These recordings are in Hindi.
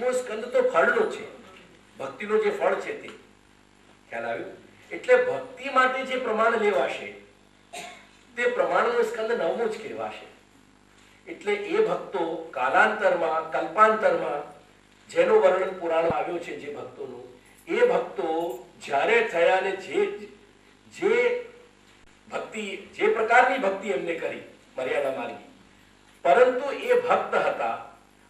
પાંચમો સ્કંદ તો ફળનો છે, ભક્તિનો જે ફળ છે તે ખ્યાલ આવ્યો. એટલે ભક્તિ માટે જે પ્રમાણ લેવાશે તે પ્રમાણનો સ્કંદ નવમો જ કહેવાશે. એટલે એ ભક્તો કાલાંતરમાં કલ્પાંતરમાં જેનું વર્ણન પુરાણ આવ્યો છે જે ભક્તોનું, એ ભક્તો જ્યારે થયા ને જે ભક્તિ જે પ્રકારની ભક્તિ એમને કરી મર્યાદા માર્ગી, પરંતુ એ ભક્ત હતા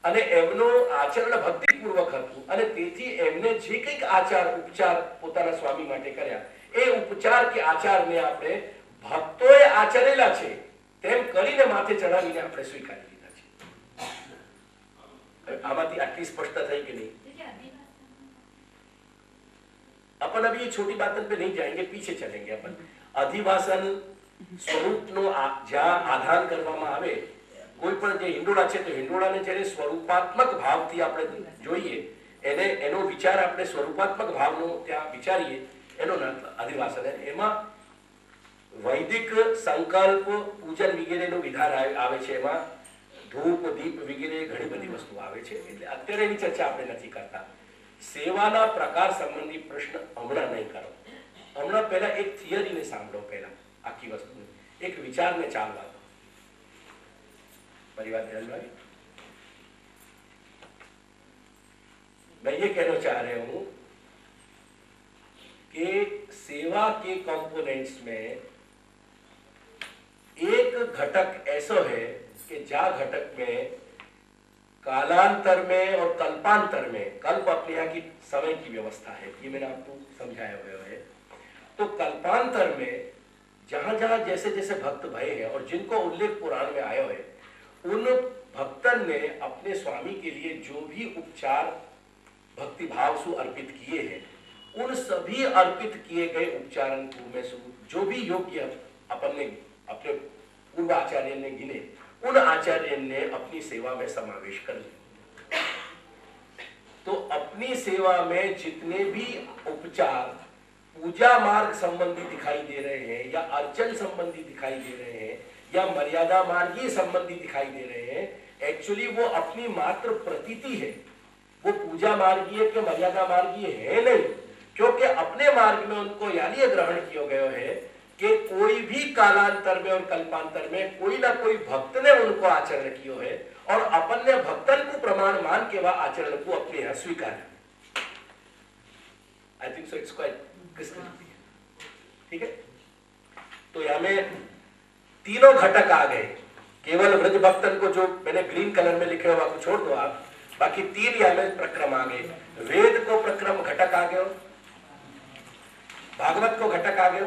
અને એમનું આચરણ ભક્તિપૂર્વક હતું અને તેથી એમને જે કંઈક આચાર ઉપચાર પોતાના સ્વામી માટે કર્યા એ ઉપચાર કે આચારને આપણે ભક્તોએ આચરેલા છે તેમ કરીને માથે ચડાવીને આપણે સ્વીકારી લીધા છે. આમાંથી આટલી સ્પષ્ટતા થઈ કે નહીં? अपन अभी ये छोटी बातों पे नहीं जाएंगे, पीछे चलेंगे. अपन अधिवासन स्वरूपનો જ્યાં આધાન કરવામાં આવે, કોઈ પણ જે હિંડોળા છે તો હિંડોળાને જ્યારે સ્વરૂપાત્મક ભાવથી આપણે જોઈએ, એનો વિચાર આપણે સ્વરૂપાત્મક ભાવનો ત્યાં વિચારીએ, એનો અધિવાસન. એમાં વૈદિક સંકલ્પ પૂજન વગેરેનું વિધાન આવે છે, એમાં ધૂપ દીપ વગેરે ઘણી બધી વસ્તુ આવે છે. એટલે અત્યારે એની ચર્ચા આપણે નથી કરતા. સેવાના પ્રકાર સંબંધી પ્રશ્ન હમણાં નહીં કરો. હમણાં પહેલા એક થિયરીને સાંભળો, પહેલા આખી વસ્તુ एक विचार में चालवा दो. परिवार ध्यान में, मैं ये कहना चाह रहा हूं कि सेवा के कंपोनेंट्स में एक घटक ऐसा है कि जा घटक में कालांतर में और कल्पांतर में, कल्प अपने यहाँ की समय की व्यवस्था है, ये मैंने आपको समझाया हुआ है. तो कल्पांतर में जहां जहां जैसे जैसे भक्त भय है और जिनको उल्लेख पुराण में आया है, उन भक्तन ने अपने स्वामी के लिए जो भी उपचार भक्ति भाव से अर्पित किए हैं, उन सभी अर्पित किए गए उपचारण में से जो भी योग्य अपन ने अपने पूर्व आचार्य ने गिने, उन आचार्य ने अपनी सेवा में समावेश कर लिया. तो अपनी सेवा में जितने भी उपचार पूजा मार्ग संबंधी दिखाई दे रहे हैं या अर्चन संबंधी दिखाई दे रहे हैं या मर्यादा मार्गीय संबंधी दिखाई दे रहे हैं, एक्चुअली वो अपनी मात्र प्रतीति है, वो पूजा मार्गीय के मर्यादा मार्गीय है नहीं. क्योंकि अपने मार्ग में उनको यानी ग्रहण किया गया है कि कोई भी कालांतर में और कल्पांतर में कोई ना कोई भक्त ने उनको आचरण किया है और अपन ने भक्तन को प्रमाण मान के वह आचरण को अपने यहाँ स्वीकार. I think so it's quite ठीक है. तो यहां में तीनों घटक आ गए. केवल वृद्ध भक्तन को जो मैंने ग्रीन कलर में लिखे हुआ को छोड़ दो आप, बाकी तीन यहां में प्रक्रम आ गए. वेद को प्रक्रम घटक आ गए, भागवत को घटक आ गए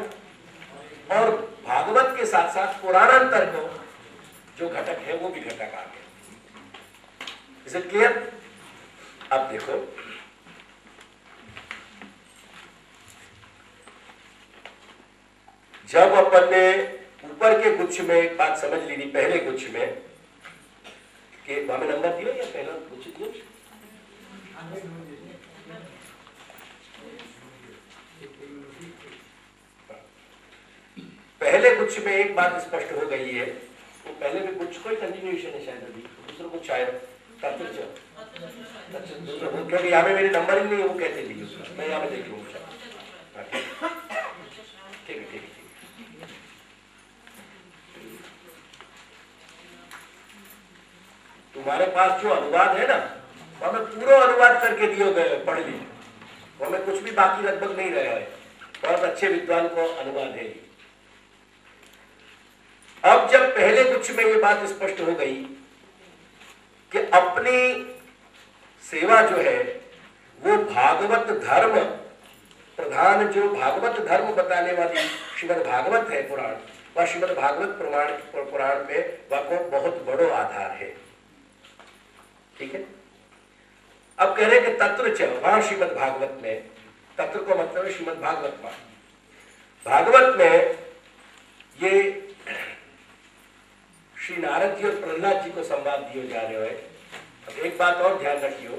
और भागवत के साथ साथ पुराणांतर को जो घटक है वो भी घटक आ गए. Is it clear? अब देखो, जब अपन ने ऊपर के गुच्छ में एक बात समझ ली थी, पहले गुच्छ में कि हमें नंबर दिया या पहला गुच्छ दिया, पहले गुच्छ में एक बात स्पष्ट हो गई है. तो पहले में गुच्छ कोई कंटिन्यूएशन है शायद, अभी दूसरा कुछ शायद क्योंकि यहाँ में मेरे नंबर ही नहीं है, वो कहते नहीं, मैं यहाँ में देख लूंगा. ठीक है ठीक है. तुम्हारे पास जो अनुवाद है ना, वो हमें पूरा अनुवाद करके दिए गए, पढ़ ली, हमें कुछ भी बाकी लगभग नहीं रहा है. बहुत अच्छे विद्वान को अनुवाद है. अब जब पहले कुछ में ये बात स्पष्ट हो गई कि अपनी सेवा जो है वो भागवत धर्म प्रधान, जो भागवत धर्म बताने वाली श्रीमद् भागवत है पुराण, वह श्रीमद् भागवत पुराण में वह को बहुत बड़ो आधार है. ठीक है. अब कह रहे कि तत्र च, वहां श्रीमद् भागवत में, तत्र को मतलब है श्रीमद् भागवत में, भागवत में ये श्री नारद जी और प्रहलाद जी को संवाद दिए जा रहे हैं. अब एक बात और ध्यान रखियो,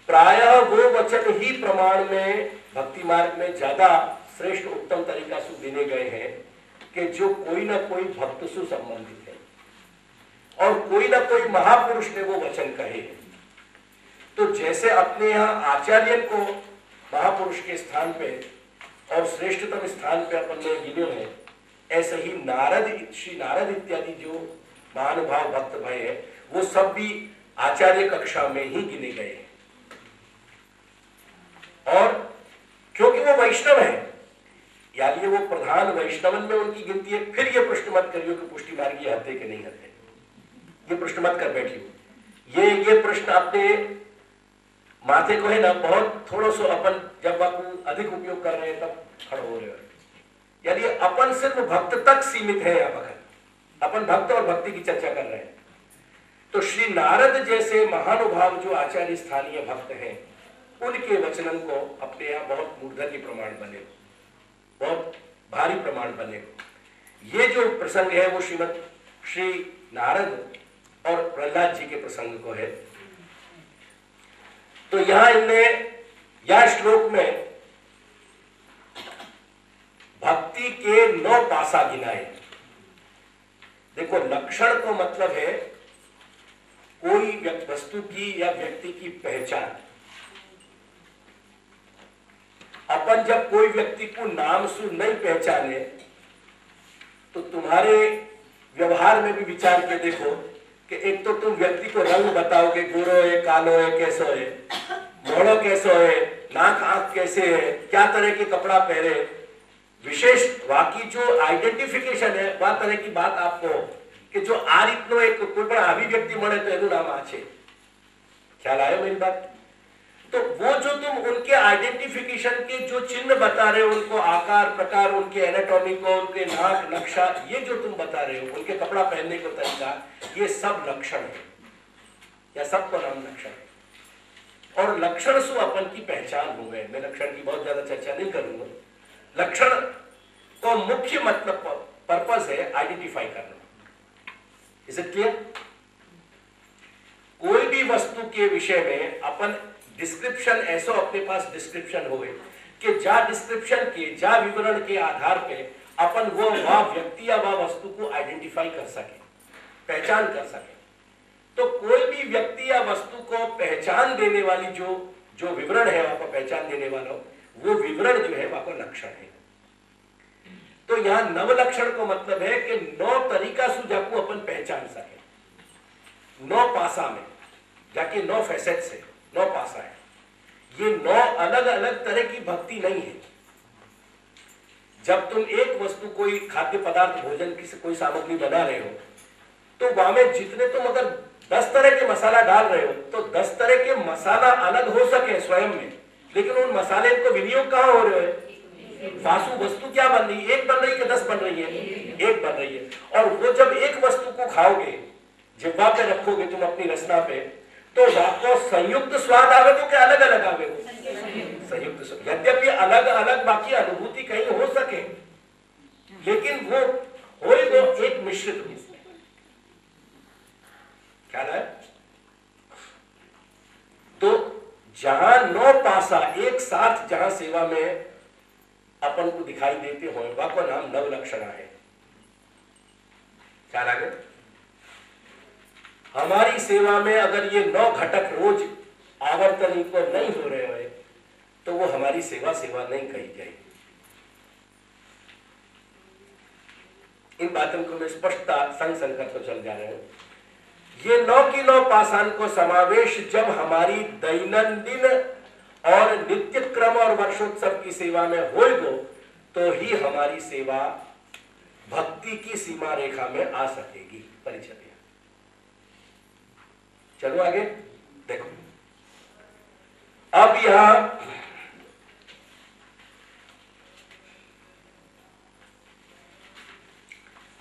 प्रायः वो वचन ही प्रमाण में भक्ति मार्ग में ज्यादा श्रेष्ठ उत्तम तरीका से देने गए हैं कि जो कोई ना कोई भक्त से संबंधित है और कोई ना कोई महापुरुष ने वो वचन कहे. तो जैसे अपने यहाँ आचार्य को महापुरुष के स्थान पे और श्रेष्ठतम स्थान पे अपन ने गिने हैं, ऐसे ही श्री नारद इत्यादि जो महानुभाव भक्त भाई है वो सब भी आचार्य कक्षा में ही गिने गए हैं। और क्योंकि वो वैष्णव है, यानी वो प्रधान वैष्णवन में उनकी गिनती है। फिर ये प्रश्न मत करियो कि पुष्टि मार्गी हते कि नहीं हते, ये प्रश्न मत कर बैठियो। ये प्रश्न अपने माथे को है ना बहुत थोड़ा सा अपन जब बापू अधिक उपयोग कर रहे हैं तब खड़े हो रहे हो, यानी अपन सिर्फ भक्त तक सीमित है। यहाँ पर अपन भक्त और भक्ति की चर्चा कर रहे हैं। तो श्री नारद जैसे महानुभाव जो आचार्य स्थानीय भक्त हैं, उनके वचनन को अपने यहाँ बहुत मूर्धन्य प्रमाण बने, बहुत भारी प्रमाण बने। ये जो प्रसंग है वो श्री नारद और प्रहलाद जी के प्रसंग को है। तो यहां इनने या श्लोक में भक्ति के 9 पासा गिनाए। देखो, लक्षण को मतलब है कोई वस्तु की या व्यक्ति की पहचान। अपन जब कोई व्यक्ति को नाम से नहीं पहचाने तो तुम्हारे व्यवहार में भी विचार के देखो कि एक तो तुम व्यक्ति को रंग बताओगे, गोरो है, कालो है, कैसो है, मोड़ो कैसो है, नाक आंख कैसे है, क्या तरह के कपड़ा पहने, विशेष बाकी जो आइडेंटिफिकेशन है वह तरह की बात आपको कि जो आ रीतनो एक कोई पण अभिव्यक्ति મળે तो એનું નામ आ છે। ख्याल आया मेरी बात? तो वो जो तुम उनके आइडेंटिफिकेशन के जो चिन्ह बता रहे हो, उनको आकार प्रकार, उनके एनाटॉमी को, उनके नाक नक्शा, ये जो तुम बता रहे हो, उनके कपड़ा पहनने का तरीका, ये सब लक्षण है या सबको नाम लक्षण है। और लक्षण से अपन की पहचान हो गए। मैं लक्षण की बहुत ज्यादा चर्चा नहीं करूंगा। लक्षण तो मुख्य मतलब पर्पस है आइडेंटिफाई करना। Is it clear? कोई भी वस्तु के विषय में अपन डिस्क्रिप्शन ऐसा अपने पास डिस्क्रिप्शन हो कि जा डिस्क्रिप्शन के जा विवरण के आधार पे अपन वो वह व्यक्ति या वह वस्तु को आइडेंटिफाई कर सके, पहचान कर सके। तो कोई भी व्यक्ति या वस्तु को पहचान देने वाली जो विवरण है, वहां पर पहचान देने वाला वो विवरण जो है वहां पर लक्षण है। तो यहां नव लक्षण को मतलब है कि 9 तरीका से जाको अपन पहचान सके। 9 पासा में जाके 9 फैसेट से 9 पासा है। ये 9 अलग अलग तरह की भक्ति नहीं है। जब तुम एक वस्तु कोई खाद्य पदार्थ भोजन की कोई सामग्री बना रहे हो तो वहां में जितने तुम अगर 10 तरह के मसाला डाल रहे हो तो 10 तरह के मसाला अलग हो सके स्वयं में, लेकिन उन मसाले को विनियोग कहां हो रहे है? वासु वस्तु क्या बन रही है? एक बन रही है कि 10 बन रही है? एक बन रही है। और वो जब एक वस्तु को खाओगे, जिह्वा पे रखोगे तुम अपनी रसना पे, तो आपको संयुक्त स्वाद आवे तो क्या अलग अलग आवे? संयुक्त स्वाद। यद्यपि अलग अलग बाकी अनुभूति कहीं हो सके, लेकिन वो हो एक मिश्रित रूप। क्या है? तो जहां 9 पासा एक साथ जहां सेवा में अपन को दिखाई देते हो, वह नाम नव लक्षण है। क्या लगे? हमारी सेवा में अगर ये 9 घटक रोज आवर्तन को नहीं हो रहे हैं तो वो हमारी सेवा नहीं कही जाएगी। इन बातों को मैं स्पष्टता संग करते चल जा रहे हैं। ये 9 की 9 पाषाण को समावेश जब हमारी दैनंदिन और नित्य क्रम और वर्षोत्सव की सेवा में होएगो तो ही हमारी सेवा भक्ति की सीमा रेखा में आ सकेगी। परिचय चलो आगे देखो। अब यहां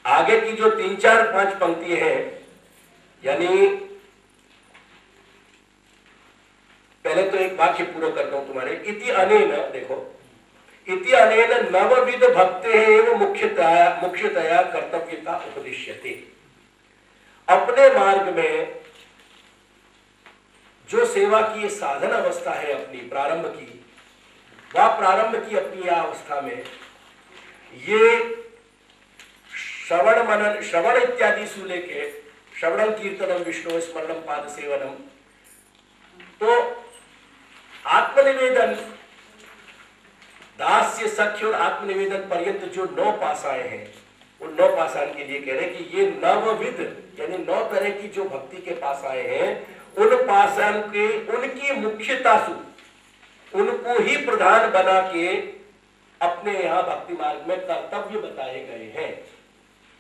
आगे की जो 3, 4, 5 पंक्ति है, यानी पहले तो एक वाक्य पूरा करता हूं तुम्हारे। इति अनेन, देखो, इति अनेन नवविध भक्ते एवं मुख्यतया कर्तव्यता उपदिश्यते। अपने मार्ग में जो सेवा की साधन अवस्था है अपनी प्रारंभ की, वह प्रारंभ की अपनी अवस्था में ये श्रवण मनन, श्रवण इत्यादि से लेके श्रवणम कीर्तनम विष्णु स्मरणम पाद सेवनम, तो आत्मनिवेदन, दास्य, सख्य और आत्मनिवेदन पर्यंत जो 9 पासाएं हैं, उन 9 पासाएं के लिए कह रहे हैं कि ये नवविध यानी 9 तरह की जो भक्ति के पासाएं हैं, उन पासाओं के उनकी मुख्यता से उनको ही प्रधान बना के अपने यहां भक्ति मार्ग में कर्तव्य बताए गए हैं।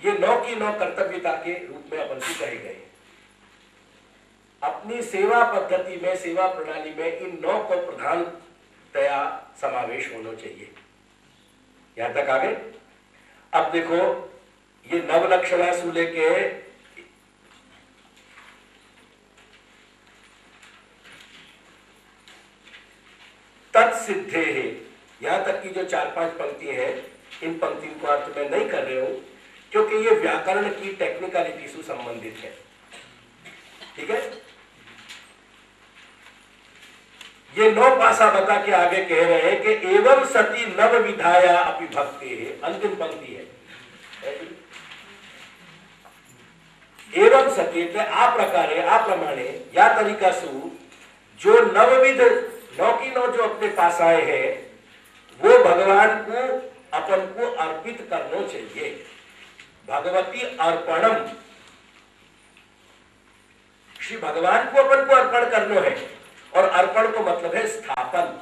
ये 9 की 9 कर्तव्यता के रूप में अपन को कहे गए। अपनी सेवा पद्धति में, सेवा प्रणाली में इन 9 को प्रधानतया समावेश होना चाहिए। यहां तक आगे। अब देखो ये नवलक्षणा से लेके तत्सिद्धे है, यहां तक की जो 4-5 पंक्ति है, इन पंक्तियों को अर्थ मैं नहीं कर रहे हूं क्योंकि ये व्याकरण की टेक्निकलिटी से संबंधित है। ठीक है, ये 9 पासा बता के आगे कह रहे हैं कि एवं सती नव विधाया अपि भक्ति है, अंतिम पंक्ति है। एवं सती आ प्रकारे, आ प्रमाणे, या तरीका से जो नवविध 9 की 9 जो अपने पास आए हैं, वो भगवान को अपन को अर्पित करना चाहिए। भगवती अर्पणम, श्री भगवान को अपन को अर्पण करना है। और अर्पण को मतलब है स्थापन,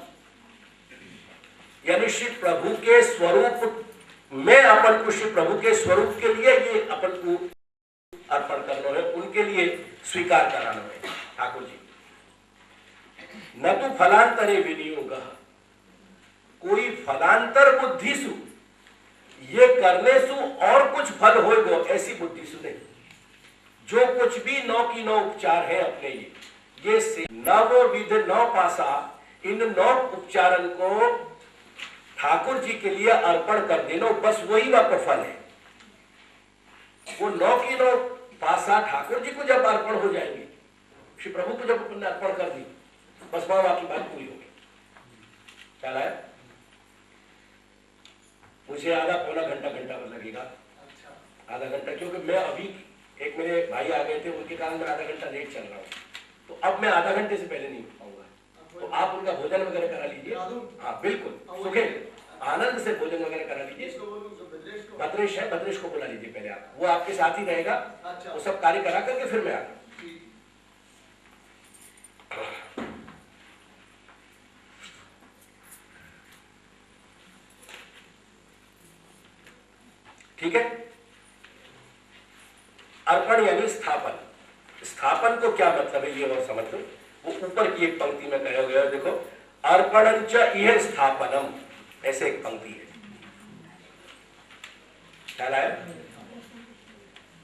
यानी श्री प्रभु के स्वरूप में अपन को, श्री प्रभु के स्वरूप के लिए ये अपन को अर्पण करना है, उनके लिए स्वीकार कराना है। ठाकुर जी, न तो फलांतरे विनियोग, कोई फलांतर बुद्धि सु, ये करने सु और कुछ फल होएगो, ऐसी बुद्धि सु नहीं। जो कुछ भी 9 की 9 उपचार है अपने ये से नवविध 9 पासा, इन 9 उपचारन को ठाकुर जी के लिए अर्पण कर देना, बस वही वह फल है। वो 9 की 9 पासा ठाकुर जी को जब अर्पण हो जाएंगे, श्री प्रभु को जब अपने अर्पण कर दी, बस वहां की बात पूरी होगी। क्या है, मुझे आधा पौना घंटा लगेगा। आधा घंटा, क्योंकि मैं अभी एक मेरे भाई आ गए थे, उनके कारण मैं आधा घंटा लेट चल रहा हूँ, तो अब मैं आधा घंटे से पहले नहीं आऊंगा। तो आप उनका भोजन वगैरह करा लीजिए। हाँ बिल्कुल, सुखेल आनंद से भोजन वगैरह करा लीजिए। भद्रेश है, भद्रेश को बुला लीजिए पहले आप, वो आपके साथ ही रहेगा। वो सब कार्य करा करके फिर मैं आता हूँ। ठीक है, अर्पण यानी स्थापन। स्थापन को क्या मतलब है ये और समझ लो। वो ऊपर की एक पंक्ति में कहा गया, देखो, अर्पणंच इह स्थापनम, ऐसे एक पंक्ति है। क्या है,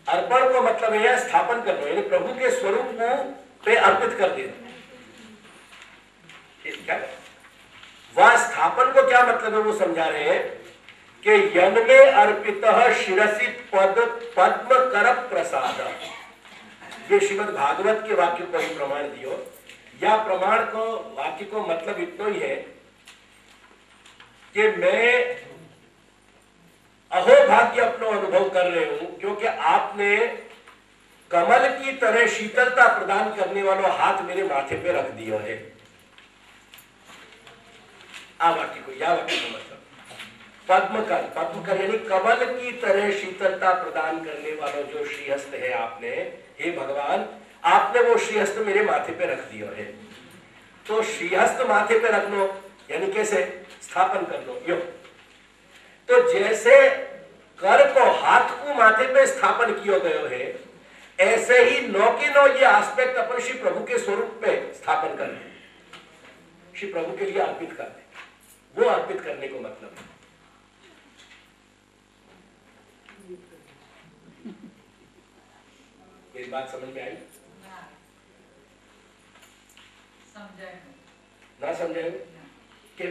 अर्पण को मतलब है स्थापन करना, यानी प्रभु के स्वरूप को पे अर्पित कर देना। क्या वह स्थापन को क्या मतलब है वो समझा रहे हैं कि यन्मे अर्पित शिरसि पद्म कर प्रसाद। ये श्रीमद् भागवत के वाक्य को ही प्रमाण दियो, या प्रमाण को वाक्य को मतलब इतना ही है कि मैं अहोभाग्य अपना अनुभव कर रहे हूं, क्योंकि आपने कमल की तरह शीतलता प्रदान करने वाला हाथ मेरे माथे पे रख दिया है। आ वाक्य को, या वाक्य को मतलब पद्मकर यानी कमल की तरह शीतलता प्रदान करने वाला जो श्रीहस्त है आपने, हे भगवान, आपने वो श्रीहस्त मेरे माथे पे रख दिया है। तो श्रीहस्त माथे पे रख लो, यानी कैसे स्थापन कर लो यो। तो जैसे कर को, हाथ को माथे पे स्थापन किया गया है, ऐसे ही 9 के 9 ये एस्पेक्ट अपन श्री प्रभु के स्वरूप पे स्थापन कर ले, श्री प्रभु के लिए अर्पित कर दे। वो अर्पित करने को मतलब है। ये बात समझ में आई? ना समझे कि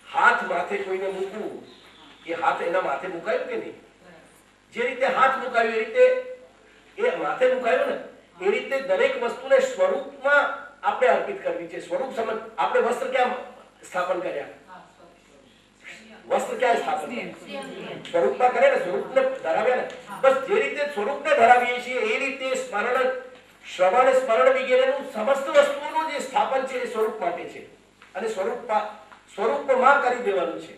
हाथ माथे કોઈને મૂકવું, એ હાથ એના માથે મુકાયો કે નહીં? જે રીતે હાથ મુકાયો એ રીતે એ માથે મુકાયો ને, એ રીતે દરેક વસ્તુને સ્વરૂપમાં આપણે અર્પિત કરવી છે। સ્વરૂપ સમજ, આપણે વસ્ત્ર ક્યાં સ્થાપન કર્યા? વસ્ત્ર ક્યાં સ્થાપન કર્યા? સ્વરૂપમાં કરે ને, સ્વરૂપને ધરાવ્યા ને। બસ જે રીતે સ્વરૂપને ધરાવીએ છીએ એ રીતે સ્મરણ, શ્રવણ, સ્મરણ વગેરેનું સમસ્ત વસ્તુઓનું જે જે સ્થાપન છે એ સ્વરૂપ માટે છે અને સ્વરૂપમાં કરી દેવાનું છે.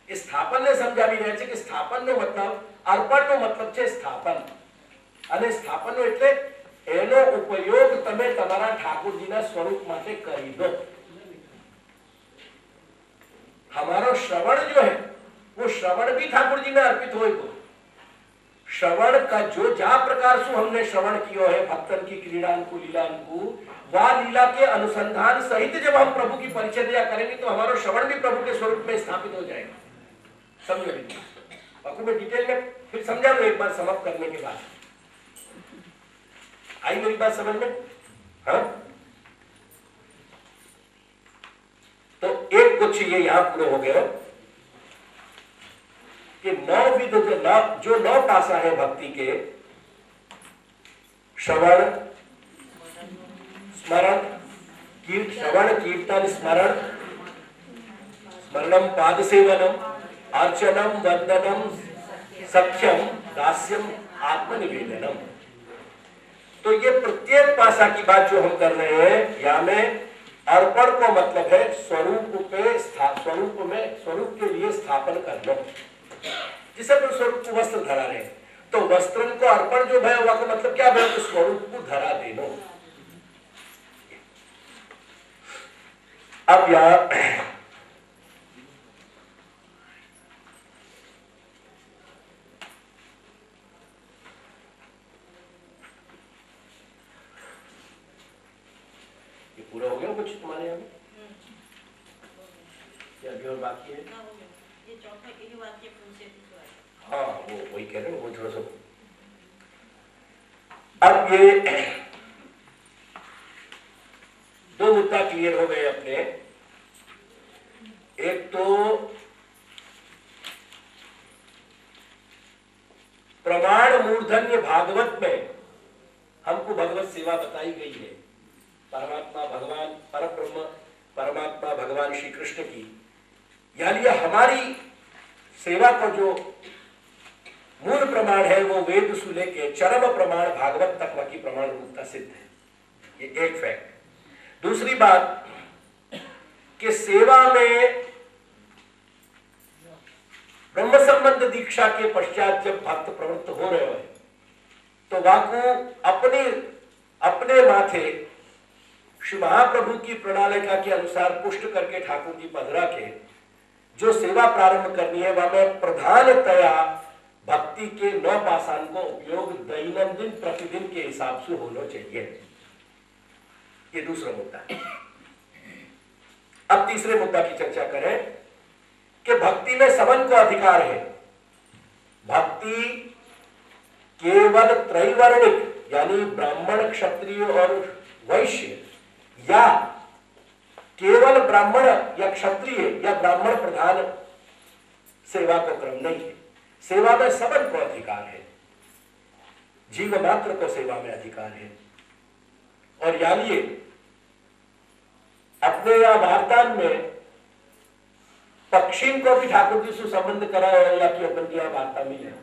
એ સ્થાપનને સમજાવી રહ્યા છે કે સ્થાપનનો મતલબ, અર્પણનો મતલબ છે સ્થાપન, અને સ્થાપનનો એટલે એનો ઉપયોગ તમે તમારા ઠાकुरजीના સ્વરૂપ માટે કરી દો. हमारा श्रवण जो है वो श्रवण भी ठाकुर जी में अर्पित होएगा. श्रवण का जो जा प्रकार से हमने श्रवण किया है भक्तन की क्रीड़ा को लीला को, वह लीला के अनुसंधान सहित जब हम प्रभु की परिचर्या करेंगे तो हमारा श्रवण भी प्रभु के स्वरूप में स्थापित हो जाएगा. समझो आपको मैं डिटेल में फिर समझा दो एक बार समाप्त करने के बाद. आई मेरी बात समझ में? हाँ, तो एक कुछ ये यहां पूरा हो गया कि नौविध जो नौ पासा है भक्ति के, श्रवण स्मरण श्रवण कीर्तन स्मरण, स्मरणम पाद सेवनम, अर्चनम वंदनम, सख्यम दास्यम, आत्मनिवेदनम. तो ये प्रत्येक पासा की बात जो हम कर रहे हैं यहां में अर्पण को मतलब है स्वरूप के लिए स्थापन करना. जिसे अपन स्वरूप को वस्त्र धरा रहे, तो वस्त्र को अर्पण जो है वह का मतलब क्या है? तो स्वरूप को धरा देना. अब यहां पूरा हो गया कुछ तुम्हारे यहाँ में? क्या अभी और बाकी है? ये चौथा के ही वाक्य पूछे थे. हाँ, वो वही कह रहे हैं, वो थोड़ा सा. अब ये दो मुद्दा क्लियर हो गए अपने. एक तो प्रमाण मूर्धन्य भागवत में हमको भगवत सेवा बताई गई है. परमात्मा भगवान परब्रह्म परमात्मा भगवान श्री कृष्ण की, यानी हमारी सेवा को जो मूल प्रमाण है वो वेद से लेके चरम प्रमाण भागवत तक की प्रमाण रूपता सिद्ध है. ये एक फैक्ट. दूसरी बात कि सेवा में ब्रह्म संबंध दीक्षा के पश्चात जब भक्त प्रवृत्त हो रहे हैं तो वाकु अपने माथे श्री महाप्रभु की प्रणालिका के अनुसार पुष्ट करके ठाकुर जी पधरा के जो सेवा प्रारंभ करनी है वह में प्रधानतया भक्ति के 9 पाषाण को उपयोग दैनंदिन प्रतिदिन के हिसाब से होना चाहिए. ये दूसरा मुद्दा है. अब तीसरे मुद्दा की चर्चा करें कि भक्ति में सबन को अधिकार है. भक्ति केवल त्रैवर्णिक यानी ब्राह्मण क्षत्रिय और वैश्य या केवल ब्राह्मण या क्षत्रिय या ब्राह्मण प्रधान सेवा का क्रम नहीं है. सेवा में सबन को अधिकार है, जीव मात्र को सेवा में अधिकार है. और यानी अपने यहां वार्तान में पक्षी को भी ठाकुर जी से संबंध कराया या कि अपन की वार्ता में है.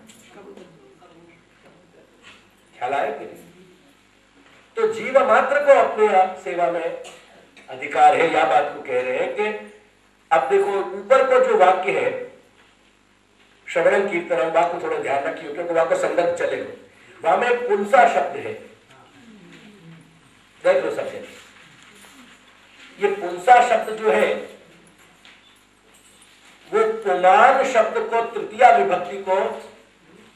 ख्याल आया कि नहीं? तो जीव मात्र को अपने सेवा में अधिकार है. या बात को कह रहे हैं कि अब देखो ऊपर को जो वाक्य है श्रवण कीर्तन, वाक को थोड़ा ध्यान रखिए क्योंकि वाक को संदर्भ चलेगा. वहां में पुंसा शब्द है, देख लो सबसे. ये पुंसा शब्द जो है वो पुमान शब्द को तृतीया विभक्ति को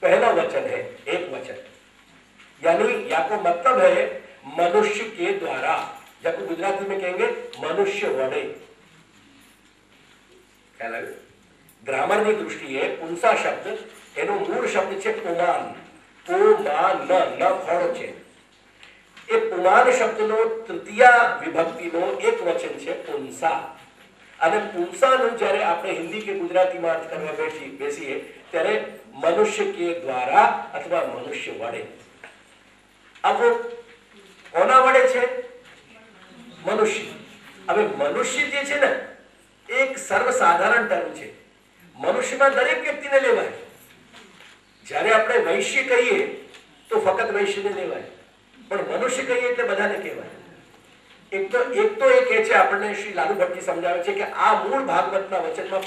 पहला वचन है, एक वचन. यानी या को मतलब है मनुष्य के द्वारा, जब गुजराती में कहेंगे मनुष्य वडे. क्या लगे? ग्रामर की दृष्टि है पुंसा शब्द एनो मूल शब्द छे पुमान. पुमान न खड़ो छे. ए पुमान शब्द नो तृतीया विभक्ति नो एक वचन छे पुंसा. અને પુંસાનું જ્યારે આપણે હિન્દી કે ગુજરાતીમાં અર્થ કરવા બેસીએ ત્યારે મનુષ્ય કે દ્વારા અથવા મનુષ્ય વડે. अब કોના વડે છે? મનુષ્ય. હવે મનુષ્ય જે છે ને એક સર્વસાધારણ ટર્મ છે. મનુષ્યમાં દરેક વ્યક્તિને લેવાય. જ્યારે આપણે વૈશ્ય કહીએ તો ફક્ત વૈશ્યને લેવાય. પણ મનુષ્ય કહીએ એટલે બધાને કહેવાય। એક તો એ કહે છે આપણને શ્રી લાલુ ભટ્ટજી સમજાવે છે કે આ મૂળ ભાગવતના વચનમાં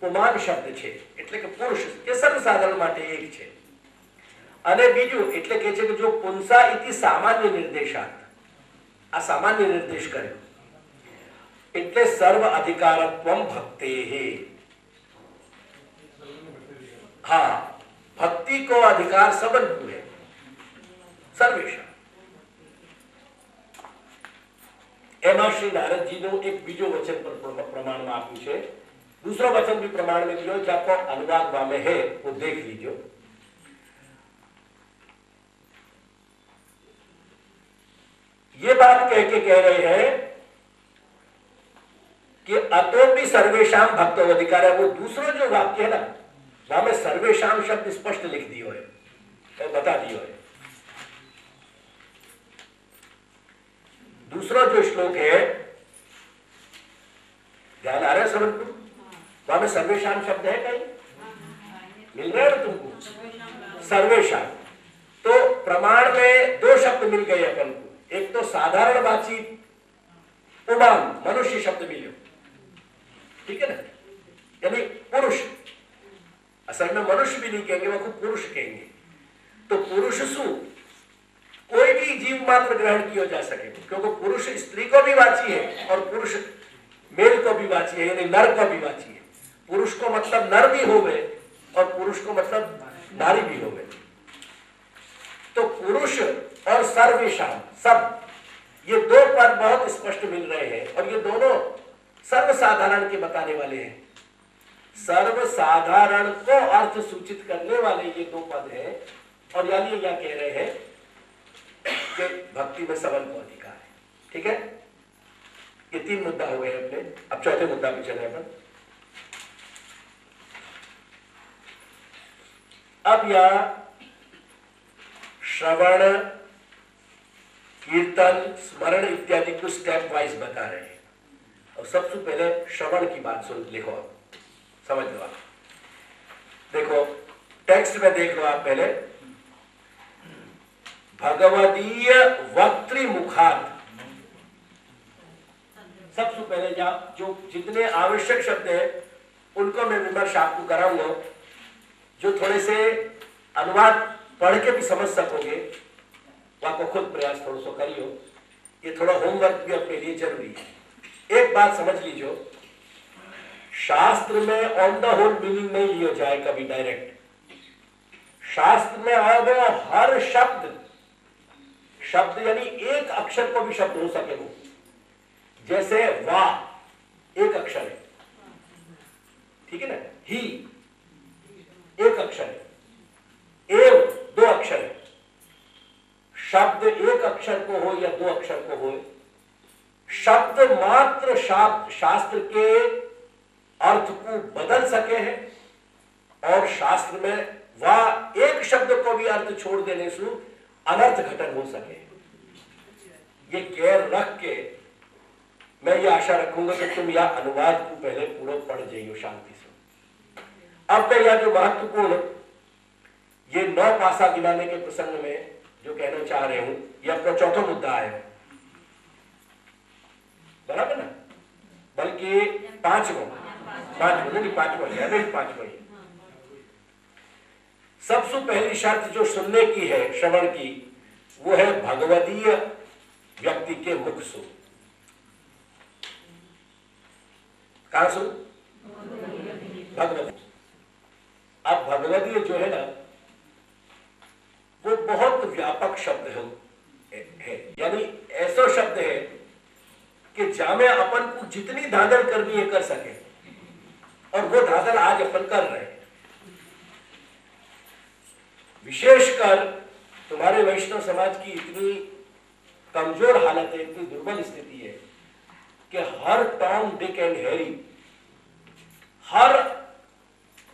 પુમાન શબ્દ છે એટલે કે પુરુષ કે સર્વસાધારણ માટે એક છે। અને બીજું એટલે કહે છે કે જો પુંસા ઇતિ સામાન્ય નિર્દેશાત આ સામાન્ય નિર્દેશ કર્યો એટલે સર્વ અધિકારત્વમ ભક્તે हाँ भक्ति को अधिकार सबंध है सर्वेशा। एमा श्री नारद जी एक बीजो वचन पर प्रमाण में आप्યું છે। दूसरा वचन भी प्रमाण में दियो जो आपको अनुवाद में है वो देख लीजिए। ये बात कह के कह रहे हैं कि अतोपि सर्वेशाम भक्तो अधिकार है। वो दूसरा जो वाक्य है ना वहां में सर्वेशाम शब्द स्पष्ट लिख दियो है तो बता दियो है। दूसरा जो श्लोक है ध्यान आ रहा है सबको वहां में सर्वेशाम शब्द है कहीं मिल रहा है ना तुमको सर्वेशाम। तो प्रमाण में दो शब्द मिल गए अपन को। एक तो साधारण वाची उमाम मनुष्य शब्द मिले ठीक है ना यानी पुरुष असल में मनुष्य भी नहीं कहेंगे वह पुरुष कहेंगे। तो पुरुष सु कोई भी जीव मात्र ग्रहण किया जा सके क्योंकि पुरुष स्त्री को भी वाची है और पुरुष मेल को भी वाची है यानी नर को भी वाची है। पुरुष को मतलब नर भी हो गए और पुरुष को मतलब नारी भी हो गए। तो पुरुष और सर्वेशाम सब ये दो पद बहुत स्पष्ट मिल रहे हैं और ये दोनों सर्वसाधारण के बताने वाले हैं। सर्वसाधारण को अर्थ सूचित करने वाले ये दो पद हैं और यानी क्या कह रहे हैं कि भक्ति में सबल को अधिकार है। ठीक है ये तीन मुद्दा हो गए अपने। अब चौथे मुद्दा पे चले अपन। अब यह श्रवण कीर्तन स्मरण इत्यादि को स्टेप वाइज बता रहे हैं। और सबसे पहले श्रवण की बात सुन लिखो समझ लो आप। देखो टेक्स्ट में देख लो आप पहले भगवदीय वक्तृमुखात् सबसे पहले जो जितने आवश्यक शब्द हैं उनको मैं विमर्श आपको कराऊंगा। जो थोड़े से अनुवाद पढ़ के भी समझ सकोगे वहां को खुद प्रयास थोड़ा सा करियो। ये थोड़ा होमवर्क भी अपने लिए जरूरी है। एक बात समझ लीजिए शास्त्र में ऑन द होल मीनिंग नहीं लिया जाए कभी डायरेक्ट। शास्त्र में आया गया हर शब्द यानी एक अक्षर को भी शब्द हो सके वो। जैसे वाह एक अक्षर है ठीक है ना। ही एक अक्षर है। एव दो अक्षर है। शब्द एक अक्षर को हो या दो अक्षर को हो शब्द मात्र शास्त्र के अर्थ को बदल सके हैं और शास्त्र में वह एक शब्द को भी अर्थ छोड़ देने से अनर्थ घटन हो सके। ये केयर रख के मैं ये आशा रखूंगा कि तुम यह अनुवाद को पहले पूरा पढ़ जाइयो शांति से। अब मैं यह जो महत्वपूर्ण ये 9 पासा गिनाने के प्रसंग में जो कहना चाह रहे हूं यह अपना चौथा मुद्दा है बराबर ना बल्कि पांचवा सबसे पहली शर्त जो सुनने की है श्रवण की वो है भगवदीय व्यक्ति के मुख सुन। कहां सुन भगवती। अब भगवदीय जो है ना वो बहुत व्यापक शब्द है यानी ऐसा शब्द है कि जामे अपन को जितनी धांधल करनी है कर सके और वो धांधल आज अपन कर रहे हैं। विशेषकर तुम्हारे वैष्णव समाज की इतनी कमजोर हालत है इतनी दुर्बल स्थिति है कि हर टॉम डिक एंड हैरी हर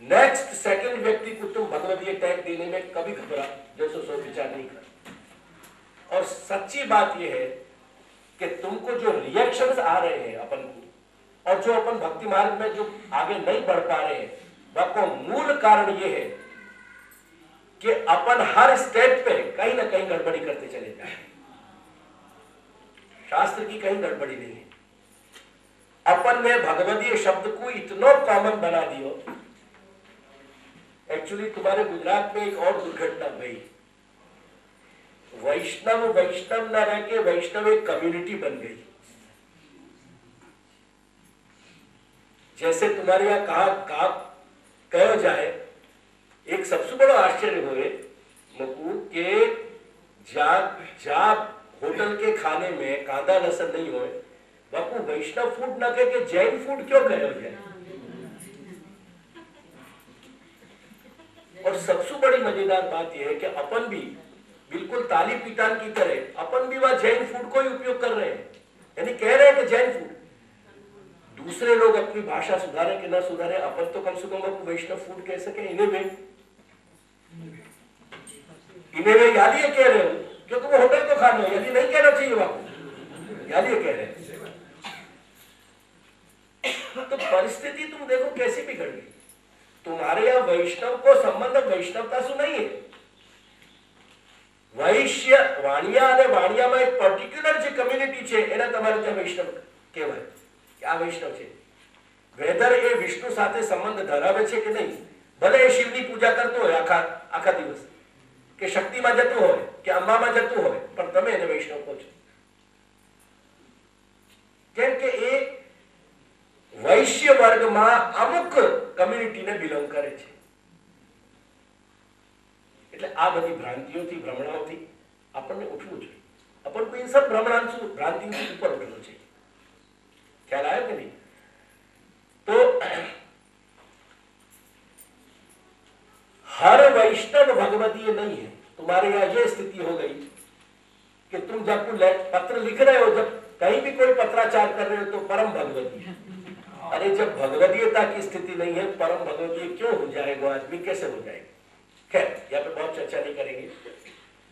नेक्स्ट सेकंड व्यक्ति को तुम भगवदीय टैग देने में कभी घबरा जैसे सोच विचार नहीं कर। और सच्ची बात यह है कि तुमको जो रिएक्शंस आ रहे हैं अपन को और जो अपन भक्ति मार्ग में जो आगे नहीं बढ़ पा रहे हैं वह को मूल कारण यह है कि अपन हर स्टेप पे कहीं ना कहीं गड़बड़ी करते चले जाए। शास्त्र की कहीं गड़बड़ी नहीं है। अपन ने भगवदीय शब्द को इतना कॉमन बना दियो। एक्चुअली तुम्हारे गुजरात में एक और दुर्घटना हुई। वैष्णव वैष्णव न रह के वैष्णव एक कम्युनिटी बन गई। जैसे तुम्हारे यहां कहा कहो जाए, एक सबसे बड़ा आश्चर्य हुए मुकुल के जा होटल के खाने में कांदा लहसुन नहीं होए, बापू वैष्णव फूड न कह के जैन फूड क्यों कहो जाए। और सबसे बड़ी मजेदार बात यह है कि अपन भी बिल्कुल ताली पीटान की तरह अपन भी वह जैन फूड को ही उपयोग कर रहे हैं, यानी कह रहे हैं कि जैन फूड। दूसरे लोग अपनी भाषा सुधारे कि ना सुधारे, अपन तो कम से कम वैष्णव फूड कह सके। इन्हें वे याद ही कह रहे हो क्योंकि वो होटल तो खाना है, यदि नहीं कहना चाहिए बापू, याद ही कह रहे हैं। तो परिस्थिति तुम देखो कैसी बिगड़ गई। तुम्हारे यहां वैष्णव को संबंध वैष्णवता से नहीं है। વૈશ્ય વાણિયા અને વાણિયામાં એક પર્ટિક્યુલર જે કમ્યુનિટી છે એને તમારે ત્યાં વૈષ્ણવ કહેવાય કે આ વૈષ્ણવ છે। વેધર એ વિષ્ણુ સાથે સંબંધ ધરાવે છે કે નહીં, ભલે એ શિવની પૂજા કરતો હોય આખા દિવસ, કે શક્તિમાં જતું હોય કે અંબામાં જતું હોય, પણ તમે એને વૈષ્ણવ કહો છો। કેમ કે એ વૈશ્ય વર્ગમાં અમુક કમ્યુનિટીને બિલોંગ કરે છે। એટલે આ બધી ભ્રાંતિઓથી ભ્રમણાઓથી આપણને ઉઠવું જોઈએ। अपन को इन सब भ्रमणांशु भ्रांतियों से ऊपर उठना चाहिए। ख्याल आया कि नहीं? तो हर वैष्णव भगवदीय नहीं है। तुम्हारे यहाँ ये स्थिति हो गई कि तुम जब पत्र लिख रहे हो, जब कहीं भी कोई पत्राचार कर रहे हो तो परम भगवदीय। अरे जब भगवदीयता की स्थिति नहीं है, परम भगवदीय क्यों हो जाएगा आदमी, कैसे हो जाएगा? खैर यहाँ पे बहुत चर्चा नहीं करेंगे।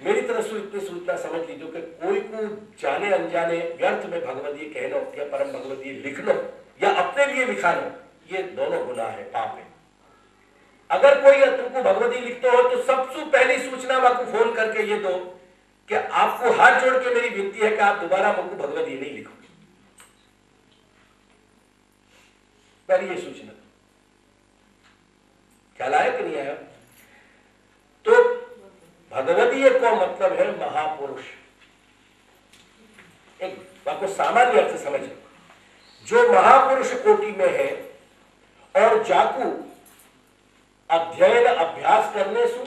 मेरी तरफ से इतनी सूचना समझ लीजिए कि कोई को जाने अनजाने व्यर्थ में भगवदीय कहना या परम भगवदीय लिखना या अपने लिए लिखाना, ये दोनों गुनाह है, पाप है। अगर कोई तुमको भगवदीय लिखते हो तो सबसे पहली सूचना आपको फोन करके ये दो कि आपको हाथ जोड़ के मेरी विनती है कि आप दोबारा मुझको भगवदीय नहीं लिखो। पहली ये सूचना। ख्याल आया कि नहीं आया? तो भगवदीय को मतलब है महापुरुष। एक बात को सामान्य अर्थ समझो, जो महापुरुष कोटि में है और जाकू अध्ययन अभ्यास करने से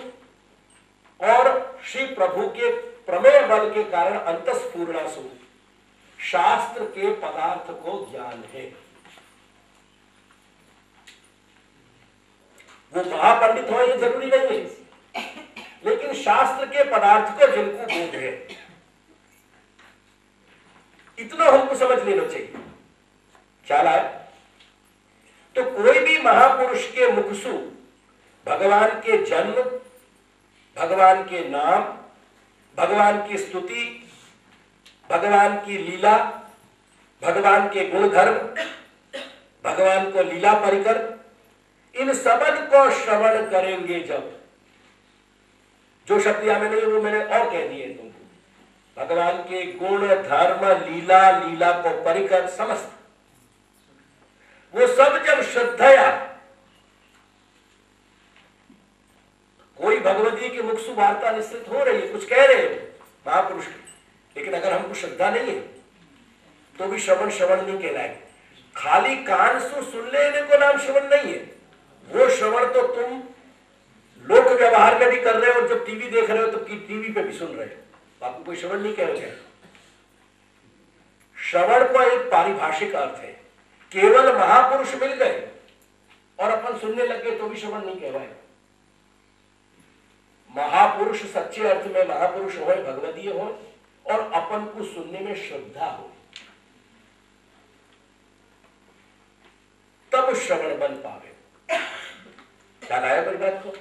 और श्री प्रभु के प्रमेय बल के कारण अंतस्फूर्णा से शास्त्र के पदार्थ को ज्ञान है। वो महापंडित हो ये जरूरी नहीं है, लेकिन शास्त्र के पदार्थ को जिनको बोध है, इतना हमको समझ लेना चाहिए। ख्याल आया? तो कोई भी महापुरुष के मुख से भगवान के जन्म, भगवान के नाम, भगवान की स्तुति, भगवान की लीला, भगवान के गुण धर्म, भगवान को लीला परिकर, इन सबद को श्रवण करेंगे जब, जो शब्द यहां में नहीं वो मैंने और कह दिए तुमको, भगवान के गुण धर्म लीला, लीला को परिकर समस्त, वो सब जब श्रद्धया, कोई भगवती के मुख से वार्ता निश्चित हो रही है, कुछ कह रहे हो महापुरुष की, लेकिन अगर हमको श्रद्धा नहीं है तो भी श्रवण श्रवण नहीं कहलाएगा। खाली कान से सुन लेने को नाम श्रवण नहीं है। वो श्रवण तो तुम लोक व्यवहार में भी कर रहे हो और जब टीवी देख रहे हो तो टीवी पे भी सुन रहे हो, आपको कोई श्रवण नहीं कहोगे। श्रवण का एक पारिभाषिक अर्थ है, केवल महापुरुष मिल गए और अपन सुनने लग गए तो भी श्रवण नहीं कहवाए। महापुरुष सच्चे अर्थ में महापुरुष हो, भगवदीय हो और अपन को सुनने में श्रद्धा हो, तब श्रवण बन पावे। ख्याल आया मेरी बात को?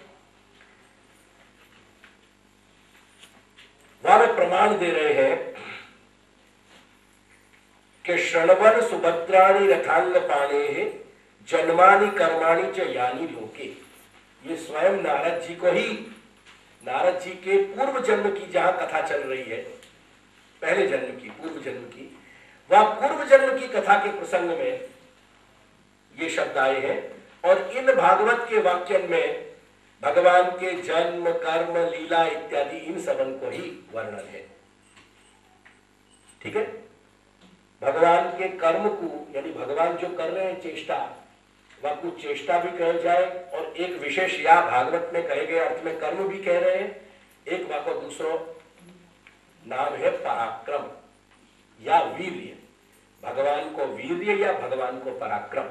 वहां में प्रमाण दे रहे हैं कि श्रणवन सुभद्राणी रथांग पाणे जन्मानि कर्माणि च यानी लोके। ये स्वयं नारद जी को ही नारद जी के पूर्व जन्म की जहां कथा चल रही है, पहले जन्म की, पूर्व जन्म की, वह पूर्व जन्म की कथा के प्रसंग में ये शब्द आए हैं। और इन भागवत के वाक्यन में भगवान के जन्म, कर्म, लीला इत्यादि इन सबन को ही वर्णन है। ठीक है, भगवान के कर्म को, यानी भगवान जो कर रहे हैं चेष्टा, वह कुछ चेष्टा भी कह जाए, और एक विशेष या भागवत में कहे गए अर्थ में कर्म भी कह रहे हैं। एक वाक्य दूसरा नाम है पराक्रम या वीर्य। भगवान को वीर्य या भगवान को पराक्रम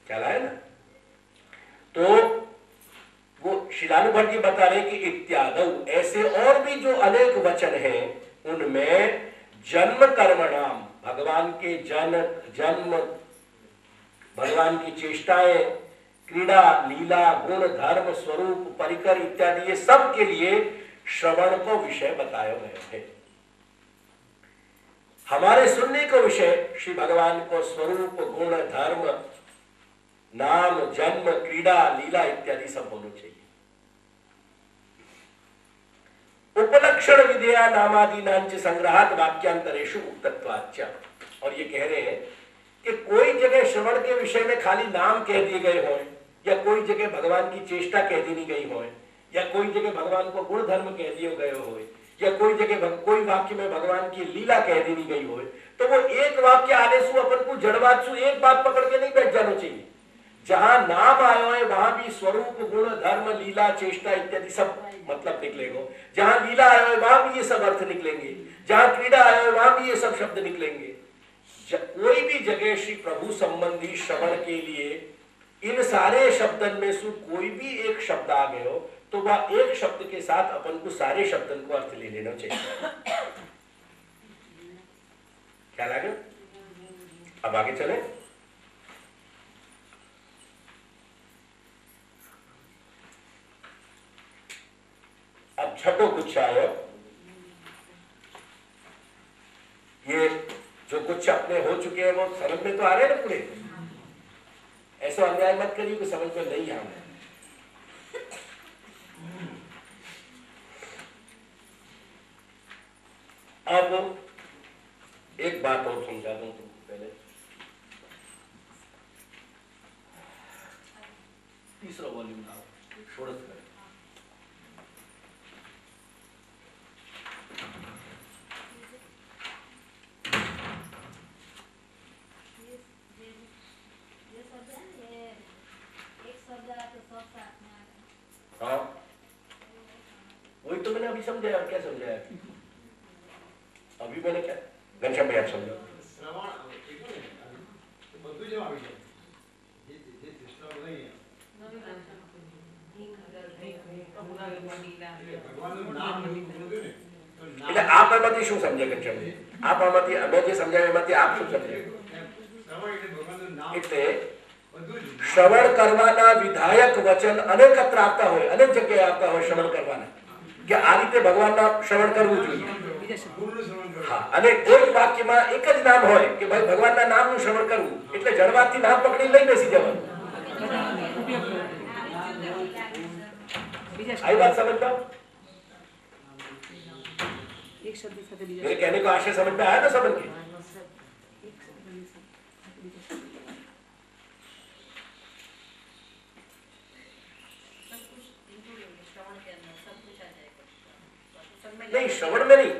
ख्याल है ना। तो वो शिलानुभट्ट जी बता रहे कि इत्यादि ऐसे और भी जो अनेक वचन हैं, उनमें जन्म कर्म नाम, भगवान के जन्म, भगवान की चेष्टाएं, क्रीड़ा, लीला, गुण, धर्म, स्वरूप, परिकर इत्यादि, ये सब के लिए श्रवण को विषय बताए गए हैं। हमारे सुनने को विषय श्री भगवान को स्वरूप, गुण, धर्म, नाम, जन्म, क्रीड़ा, लीला इत्यादि सब होना चाहिए। उपलक्षण विधेया नामादि नांच संग्रहात वाक्यांतरेषु उक्तत्वाच्च। और ये कह रहे हैं कि कोई जगह श्रवण के विषय में खाली नाम कह दिए गए हों, या कोई जगह भगवान की चेष्टा कह दी नहीं गई हो, या कोई जगह भगवान को गुण धर्म कह दिए गए हो, या कोई जगह कोई वाक्य में भगवान की लीला कह दी नहीं गई हो, तो वो एक वाक्य आने से अपन को जड़वाद से एक बात पकड़ के नहीं बैठ जाना चाहिए। जहां नाम आयो है वहां भी स्वरूप, गुण, धर्म, लीला, चेष्टा इत्यादि सब मतलब निकलेगा। जहां लीला आयो है वहां भी ये सब अर्थ निकलेंगे, जहां क्रीड़ा आयो है वहां भी ये सब शब्द निकलेंगे। कोई भी जगह श्री प्रभु संबंधी श्रवण के लिए इन सारे शब्दन में से कोई भी एक शब्द आ गए हो, तो वह एक शब्द के साथ अपन को सारे शब्दन को अर्थ ले लेना चाहिए। क्या लगे? अब आगे चले। अब छठो गुच्छा है। ये जो कुछ अपने हो चुके हैं वो समझ में तो आ रहे हैं ना पूरे। ऐसा अन्याय मत करिए कि समझ में नहीं आ रहा। अब एक बात और समझा दूं तुमको पहले। तीसरा वॉल्यूम था, षोडश करें। हाँ, वही तो मैंने अभी समझाया। और क्या समझाया अभी मैंने? क्या घनश्याम भैया समझो। એટલે આ બાબતે શું સમજે ઘનશ્યામ? આ બાબતે અમે જે સમજાવ્યા એમાંથી આપ શું સમજે? એટલે શ્રવણ કરવાના વિધાયક વચન અનેકત્ર આવતા હોય, અનેક જગ્યાએ આવતા હોય શ્રવણ કરવાના, કે આ રીતે ભગવાનના શ્રવણ કરવું જોઈએ. હા, અને કોઈ વાક્યમાં એક જ નામ હોય કે ભાઈ ભગવાનના નામનું શ્રવણ કરવું, એટલે જડવાથી નામ પકડી લઈ બેસી જવાનું. आई बात समझ पाओ? मेरे कहने को आशय समझ में आया ना सबन के? नहीं, श्रवण में नहीं।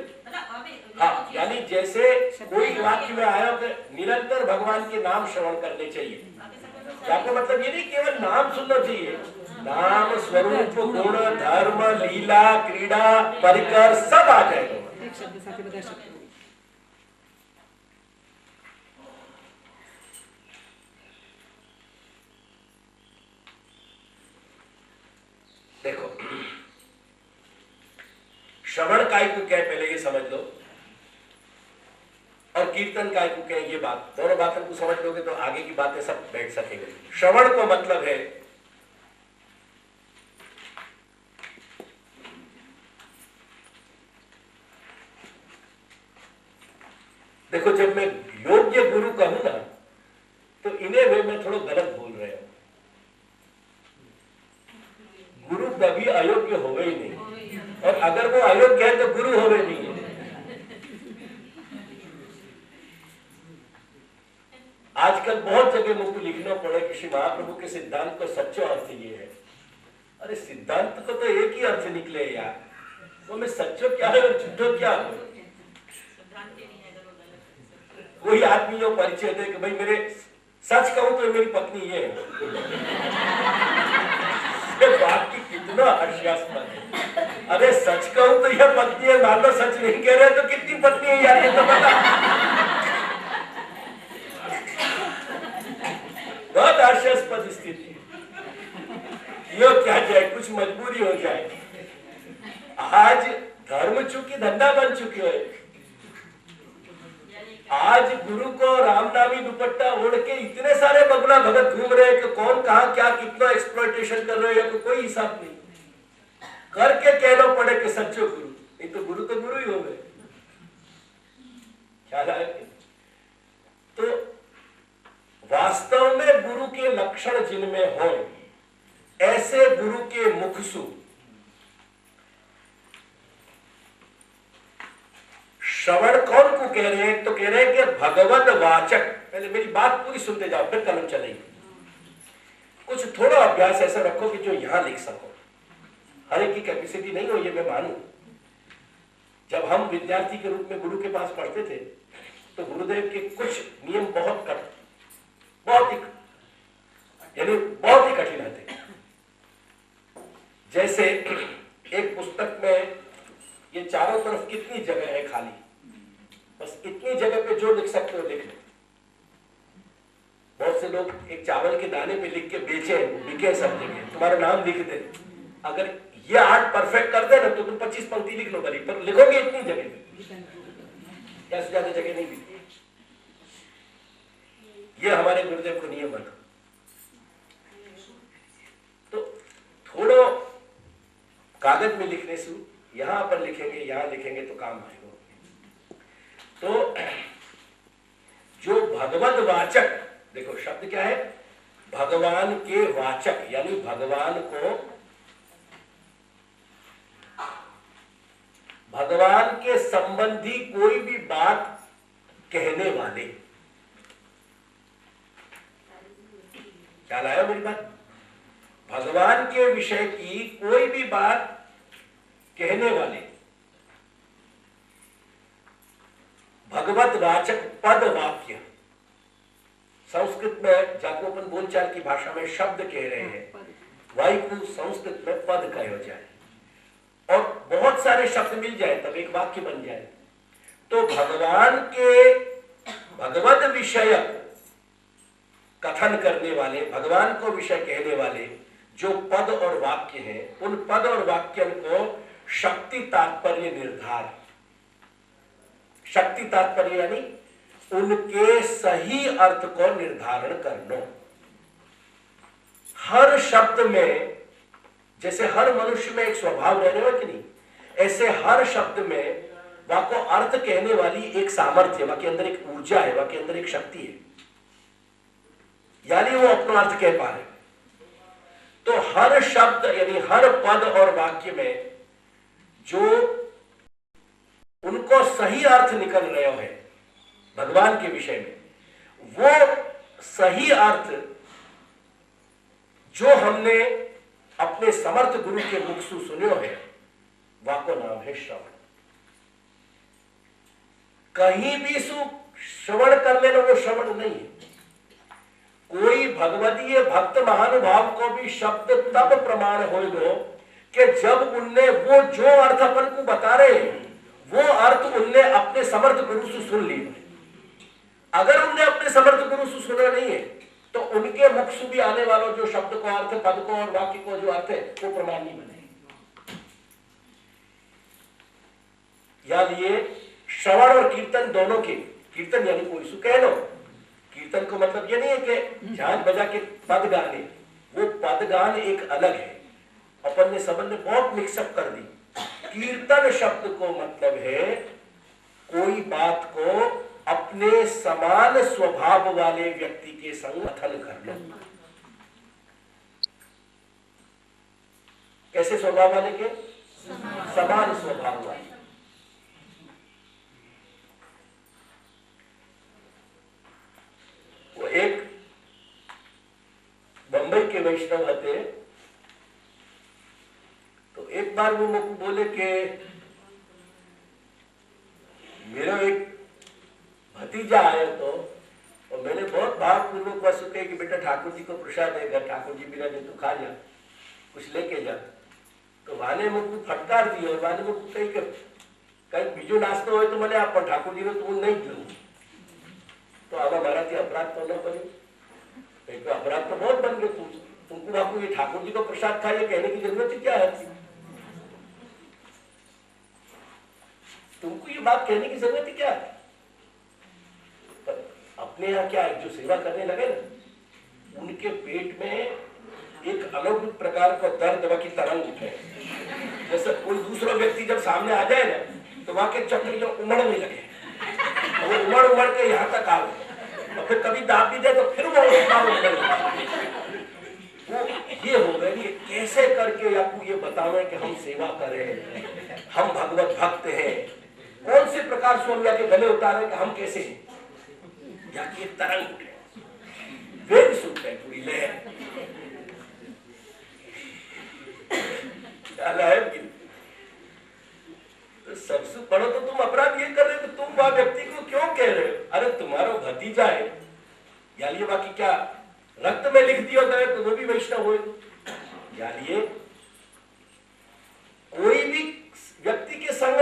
हाँ, यानी जैसे कोई वाक्य में आया कि निरंतर भगवान के नाम श्रवण करने चाहिए। आपका मतलब ये नहीं केवल नाम सुनना चाहिए, नाम, स्वरूप, गुण, धर्म, लीला, क्रीड़ा, परिकर सब आ जाएगा। एक शब्द साथ बता सकते हो। देखो, श्रवण काय को क्या पहले ये समझ लो, और कीर्तन काय को क्या, ये बात, दोनों बातों को समझ लोगे तो आगे की बातें सब बैठ सकेंगे। श्रवण को मतलब है देखो, जब मैं योग्य गुरु कहूं ना, तो इन्हें वे मैं थोड़ा गलत बोल रहा हूं। गुरु कभी अयोग्य आजकल बहुत जगह मुझको लिखना पड़े कि श्री महाप्रभु के सिद्धांत का सच्चा अर्थ ये है। अरे सिद्धांत को तो एक ही अर्थ निकले यार, वो में सच्चो क्या है और झूठो क्या है। कोई आदमी जो परिचय दे कि भाई मेरे सच कहूं तो मेरी पत्नी ये है, बात की कितना हास्यास्पद है। अरे सच कहूं तो यह पत्नी है, मान लो सच नहीं कह रहे तो कितनी पत्नी है यार, ये तो बता। बहुत हास्यास्पद स्थिति है। यो क्या जाए, कुछ मजबूरी हो जाए। आज धर्म चूंकि धंधा बन चुके है। आज गुरु को रामनामी दुपट्टा ओढ़ के इतने सारे बगुला भगत घूम रहे हैं कि कौन कहां क्या कितना एक्सप्लॉयटेशन कर रहे हैं, तो कोई हिसाब नहीं। करके कहना पड़े कि सच्चो गुरु, नहीं तो गुरु ही हो गए। ख्याल आया? तो वास्तव में गुरु के लक्षण जिनमें हो, ऐसे गुरु के मुखसु श्रवण कौन को कह रहे हैं? तो कह रहे हैं कि भगवत वाचक। पहले मेरी बात पूरी सुनते जाओ, फिर कलम चलेगी। कुछ थोड़ा अभ्यास ऐसा रखो कि जो यहां लिख सको। हर एक की कैपेसिटी नहीं हो, ये मैं मानूं। जब हम विद्यार्थी के रूप में गुरु के पास पढ़ते थे तो गुरुदेव के कुछ नियम बहुत ही कठिन थे। जैसे एक पुस्तक में ये चारों तरफ कितनी जगह है खाली, बस इतनी जगह पे जो लिख सकते हो लिख लो। बहुत से लोग एक चावल के दाने पे लिख के बेचे, बिके सब जगह, तुम्हारा नाम लिख दे। अगर ये आर्ट परफेक्ट कर दे ना तो तुम 25 पंक्ति लिख लो भली, पर लिखोगे इतनी जगह पे, या ज्यादा जगह नहीं लिखी। ये हमारे गुरुदेव को नियम बना। तो थोड़ा कागज में लिखने से यहां पर लिखेंगे, यहां लिखेंगे तो काम आएगा। तो जो भगवत वाचक, देखो शब्द क्या है, भगवान के वाचक, यानी भगवान के संबंधी कोई भी बात कहने वाले। ख्याल आया मेरी बात? भगवान के विषय की कोई भी बात कहने वाले भगवत वाचक पद वाक्य। संस्कृत में जाको अपन बोलचाल की भाषा में शब्द कह रहे हैं, वाई को संस्कृत में पद कहो जाए, और बहुत सारे शब्द मिल जाए तब एक वाक्य बन जाए। तो भगवान के भगवत विषय कथन करने वाले, भगवान को विषय कहने वाले जो पद और वाक्य हैं, उन पद और वाक्य को शक्ति तात्पर्य निर्धार। शक्ति तात्पर्य यानी उनके सही अर्थ को निर्धारण करना। हर शब्द में, जैसे हर मनुष्य में एक स्वभाव रहने वाला कि नहीं, ऐसे हर शब्द में वहां को अर्थ कहने वाली एक सामर्थ्य, वहां के अंदर एक ऊर्जा है, वहां के अंदर एक शक्ति है, यानी वो अपना अर्थ कह पा रहे। तो हर शब्द यानी हर पद और वाक्य में जो उनको सही अर्थ निकल रहे है भगवान के विषय में, वो सही अर्थ जो हमने अपने समर्थ गुरु के मुख से सुनो है, वाको नाम है श्रवण। कहीं भी श्रवण कर लेना वो श्रवण नहीं है। कोई भगवदीय भक्त महानुभाव को भी शब्द तब प्रमाण होगा कि जब उनने वो जो अर्थ अपन को बता रहे हैं वो अर्थ उनने अपने समर्थ गुरु से सुन ली। अगर उनने अपने समर्थ गुरु से सुना नहीं है तो उनके मुख से भी आने वाला जो शब्द को अर्थ, पद को और वाक्य को जो अर्थ है वो प्रमाण नहीं बने। याद ये श्रवण और कीर्तन दोनों के, कीर्तन यानी कोई सु कह लो, कीर्तन को मतलब ये नहीं है कि झांझ बजा के पद गाने, वो पद गान एक अलग है। अपन ने सबन ने बहुत मिक्सअप कर दी। कीर्तन शब्द को मतलब है कोई बात को अपने समान स्वभाव वाले व्यक्ति के संग कथन करना। कैसे स्वभाव वाले के? समान स्वभाव वाले। वो के वैष्णव हते। तो एक बार वो मुझको बोले कि मेरा एक भतीजा आया तो, और मैंने बहुत भावपूर्वक वस्तु कही कि बेटा ठाकुर जी को प्रसाद देगा, ठाकुर जी बिना दे तू खा जा, कुछ लेके जा। तो वाने मुझको फटकार दी और वाने मुझको कही कि कहीं बीजो नाश्तो हो तो मैंने आप ठाकुर जी ने तो नहीं दू। तो आवा मारा थी अपराध तो न बने, एक अपराध तो बहुत बन गए। तुमको बापू ये ठाकुर जी को प्रसाद खाइए कहने की जरूरत ही क्या है? तुमको ये बात कहने की जरूरत ही क्या है? पर अपने यहाँ क्या जो सेवा करने लगे ना, उनके पेट में एक अलौकिक प्रकार का दर्द की तरंग उठे। जैसे कोई दूसरा व्यक्ति जब सामने आ जाए ना तो वहां के चक्र जो उमड़ने लगे, वो उमड़ उमड़ के यहाँ तक आ गए, और फिर कभी दाब भी दे तो फिर वो ये हो गए। कैसे करके आपको ये बतावे कि हम सेवा करें, हम भगवत भक्त हैं, कौन से प्रकार स्वामी के गले उतारे कि हम कैसे हैं, या कि तरंग उठे, वेग सुनते हैं पूरी लहर है। तो सबसे बड़ा तो तुम अपराध ये कर रहे हो, तुम वह व्यक्ति को क्यों कह रहे हो? अरे तुम्हारा भतीजा है, यानी बाकी क्या रक्त में लिख दिया गया तो वो भी वैष्णव हो। यानी कोई भी व्यक्ति के संग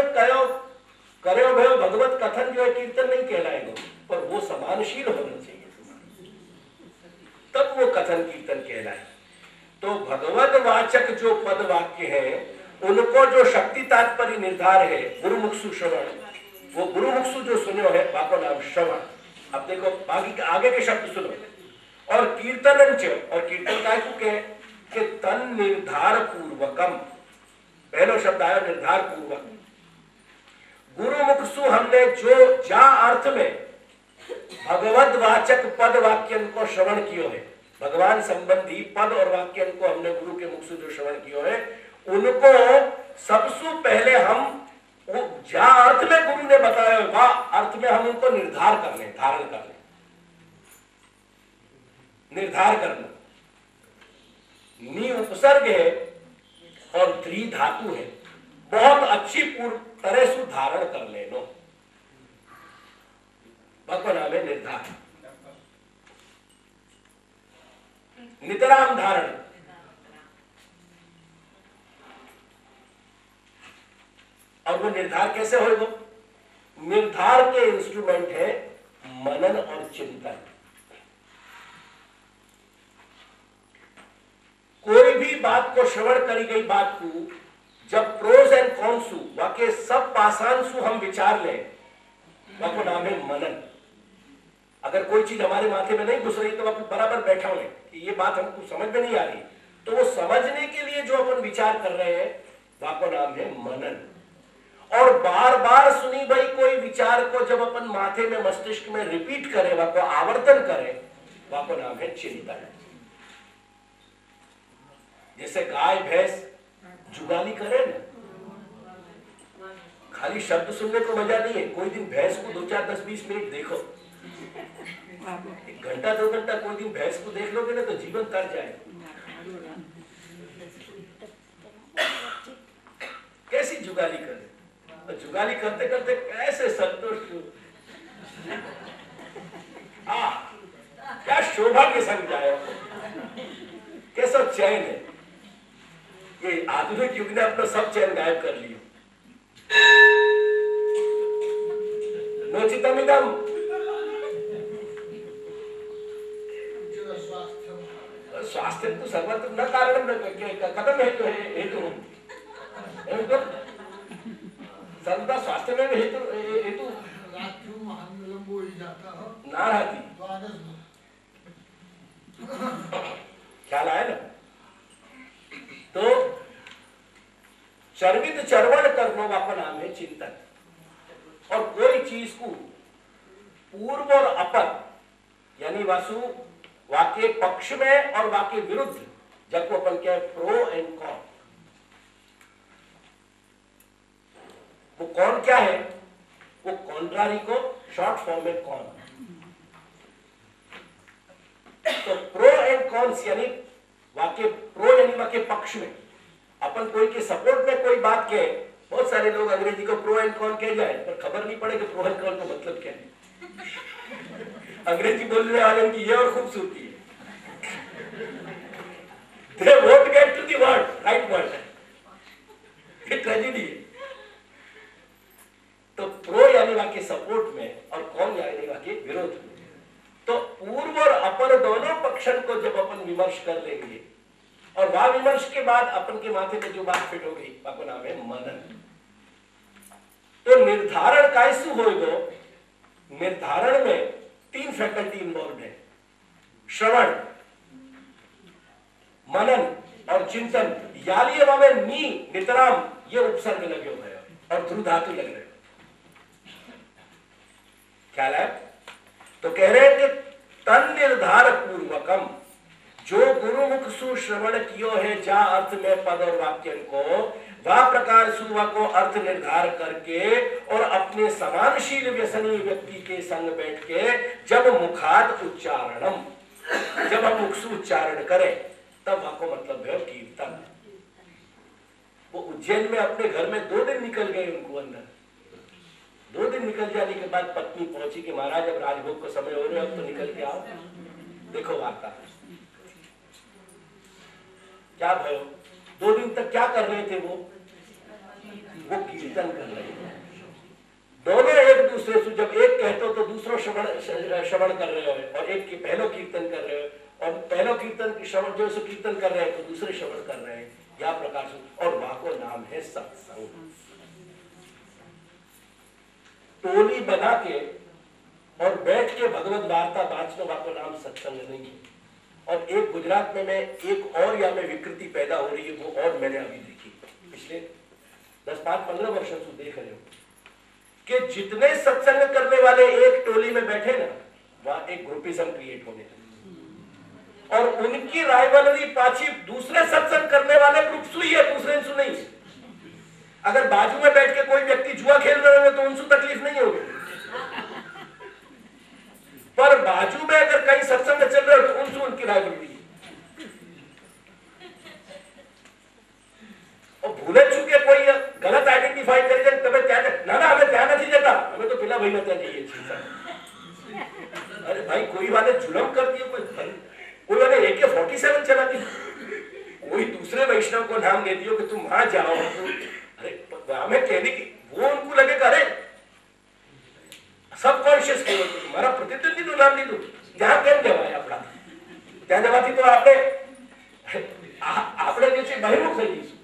करे भयो भगवत कथन जो है कीर्तन नहीं कहलाएगा, पर वो समानशील होना चाहिए, तब वो कथन कीर्तन कहलाए। तो भगवत वाचक जो पद वाक्य है उनको जो शक्ति तात्पर्य निर्धार है गुरुमुखसु श्रवण, वो गुरुमुखसु जो सुनो है बापा नाम श्रवण। अब देखो बाकी आगे के शब्द सुनो। और कीर्तन, और कीर्तन काय को कहे कि तन निर्धार पूर्वकम, पहला शब्द आया निर्धार पूर्वक। गुरुमुखसु हमने जो जा अर्थ में भगवत वाचक पद वाक्य को श्रवण कियो है, भगवान संबंधी पद और वाक्य को हमने गुरु के मुख से जो श्रवण कियो है, उनको सबसे पहले हम वो जा अर्थ में गुरु ने बताया वह अर्थ में हम उनको निर्धार कर लें, धारण कर लें। निर्धार करना नी उपसर्ग है और त्रि धातु है, बहुत अच्छी पूर्ण तरह से धारण कर लेनो, भगवान नाम है निर्धार, नितराम धारण। और वो निर्धार कैसे होगा? निर्धार के इंस्ट्रूमेंट है मनन और चिंतन। कोई भी बात को श्रवण करी गई बात को जब प्रोज एंड कॉन्सु वाके सब पासांसु हम विचार लें, वह नाम है मनन। अगर कोई चीज हमारे माथे में नहीं घुस रही तो अपन बराबर बैठा हुए कि ये बात हमको समझ में नहीं आ रही, तो वो समझने के लिए जो अपन विचार कर रहे हैं वह का नाम है मनन। और बार बार सुनी भाई कोई विचार को जब अपन माथे में मस्तिष्क में रिपीट करें, वह को आवर्तन करें, वह का नाम है चिंतन। जैसे गाय भैंस जुगाली करे ना, खाली शब्द सुनने को मजा नहीं है, कोई दिन भैंस को 2, 4, 10, 20 मिनट देखो, 1 घंटा 2 घंटा कोई दिन भैंस को देख लोगे ना तो जीवन तर जाए। कैसी जुगाली करे, और जुगाली करते करते कैसे संतोष, क्या शोभा के संग जाए, कैसा चैन है। ये आधुनिक युग ने अपना सब चैन गायब कर लिया। नोचितमिदम स्वास्थ्य तो सर्वत्र न कारण कथम हेतु हेतु सर्वदा स्वास्थ्य में हेतु ना रहती। ख्याल आया ना? तो चर्वित चरवण करने का नाम है चिंतन। और कोई चीज को पूर्व और अपर यानी वासु वाक्य पक्ष में और वाक्य विरुद्ध, जब को अपन क्या प्रो एंड कॉन, वो कौन क्या है, वो कॉन्ट्रारी को शॉर्ट फॉर्म में कौन। तो प्रो एंड कॉन्स यानी वाक्य प्रो यानी वाक्य पक्ष में, अपन कोई के सपोर्ट में कोई बात कहे, बहुत सारे लोग अंग्रेजी को प्रो एंड कॉन कह जाए पर खबर नहीं पड़े कि प्रो एंड कॉन का मतलब क्या है। अंग्रेजी बोलने वाले की ये और खूबसूरती है, they won't get to the word, right word, ये ट्रेजेडी है। तो प्रो यानी वाक्य सपोर्ट में और कौन यानी वाक्य विरोध में। तो पूर्व और अपर दोनों पक्षन को जब अपन विमर्श कर लेंगे और वह विमर्श के बाद अपन के माथे पे जो बात फिट हो गई आपको नाम है मनन। तो निर्धारण कैसे होएगा? निर्धारण में 3 फैकल्टी इन्वॉल्व है, श्रवण, मनन और चिंतन। याली में नी नितराम ये उपसर्ग लगे हुए हैं और ध्रुव धातु लग रहे हो, ख्याल है? तो कह रहे हैं कि तन निर्धार पूर्वकम जो गुरुमुख सु श्रवण कियो है जा अर्थ में पद और वाक्य को, वह प्रकार सुवा को अर्थ निर्धार करके और अपने समानशील व्यसनी व्यक्ति के संग बैठ के जब मुखाद उच्चारणम, जब हम मुख से उच्चारण करें तब वह को मतलब है कीर्तन। वो उज्जैन में अपने घर में 2 दिन निकल गए, उनको अंदर 2 दिन निकल जाने के बाद पत्नी पहुंची कि महाराज अब राजभोग को समय हो रहा है, अब तो निकल के आओ। देखो वार्ता क्या भयो, 2 दिन तक क्या कर रहे थे वो कीर्तन कर रहे थे। दोनों एक दूसरे से, जब एक कहते हो तो दूसरो श्रवण कर रहे हो और एक के पहलो कीर्तन कर रहे हो और पहलो कीर्तन की श्रवण जो से कीर्तन कर रहे हैं तो दूसरे श्रवण कर रहे हैं, या प्रकार से। और वहां को नाम है सत्संग। टोली बना के और बैठ के भगवत वार्ता बांचने वहां को नाम सत्संग नहीं है। और एक गुजरात में मैं एक और या में विकृति पैदा हो रही है, वो और मैंने अभी देखी पिछले 10-15 वर्षों से देख रहे हो कि जितने सत्संग करने वाले एक टोली में बैठे ना, वहां एक ग्रुपिज्म क्रिएट होने लगे और उनकी राइवलरी पाछी दूसरे सत्संग करने वाले ग्रुप सुई है, दूसरे सु नहीं। अगर बाजू में बैठ के कोई व्यक्ति जुआ खेल रहे होंगे तो उनसे तकलीफ नहीं होगी, पर बाजू में अगर कहीं सत्संग चल रहे हो तो उनसे उनकी राइवलरी है। और भूले चुके कोई गलत आइडेंटिफाई कर जाए तब ना ना हमें ध्यान नहीं देता, हमें तो पिला भाई नता चाहिए। अरे भाई कोई वाले जुलम कर दिए, कोई वाले AK-47 चला दी, कोई दूसरे वैष्णव को नाम दे दियो कि तुम वहां जाओ। अरे हमें कहने की वो उनको लगेगा अरे सबकॉन्शियस करो तुम्हारा प्रतिद्वंदी નું નામ લીધું, ત્યાં કેમ જવાય? આપણા ત્યાં જવાથી તો આપણે જે છે બહિર્મુખ થઈ જઈશું।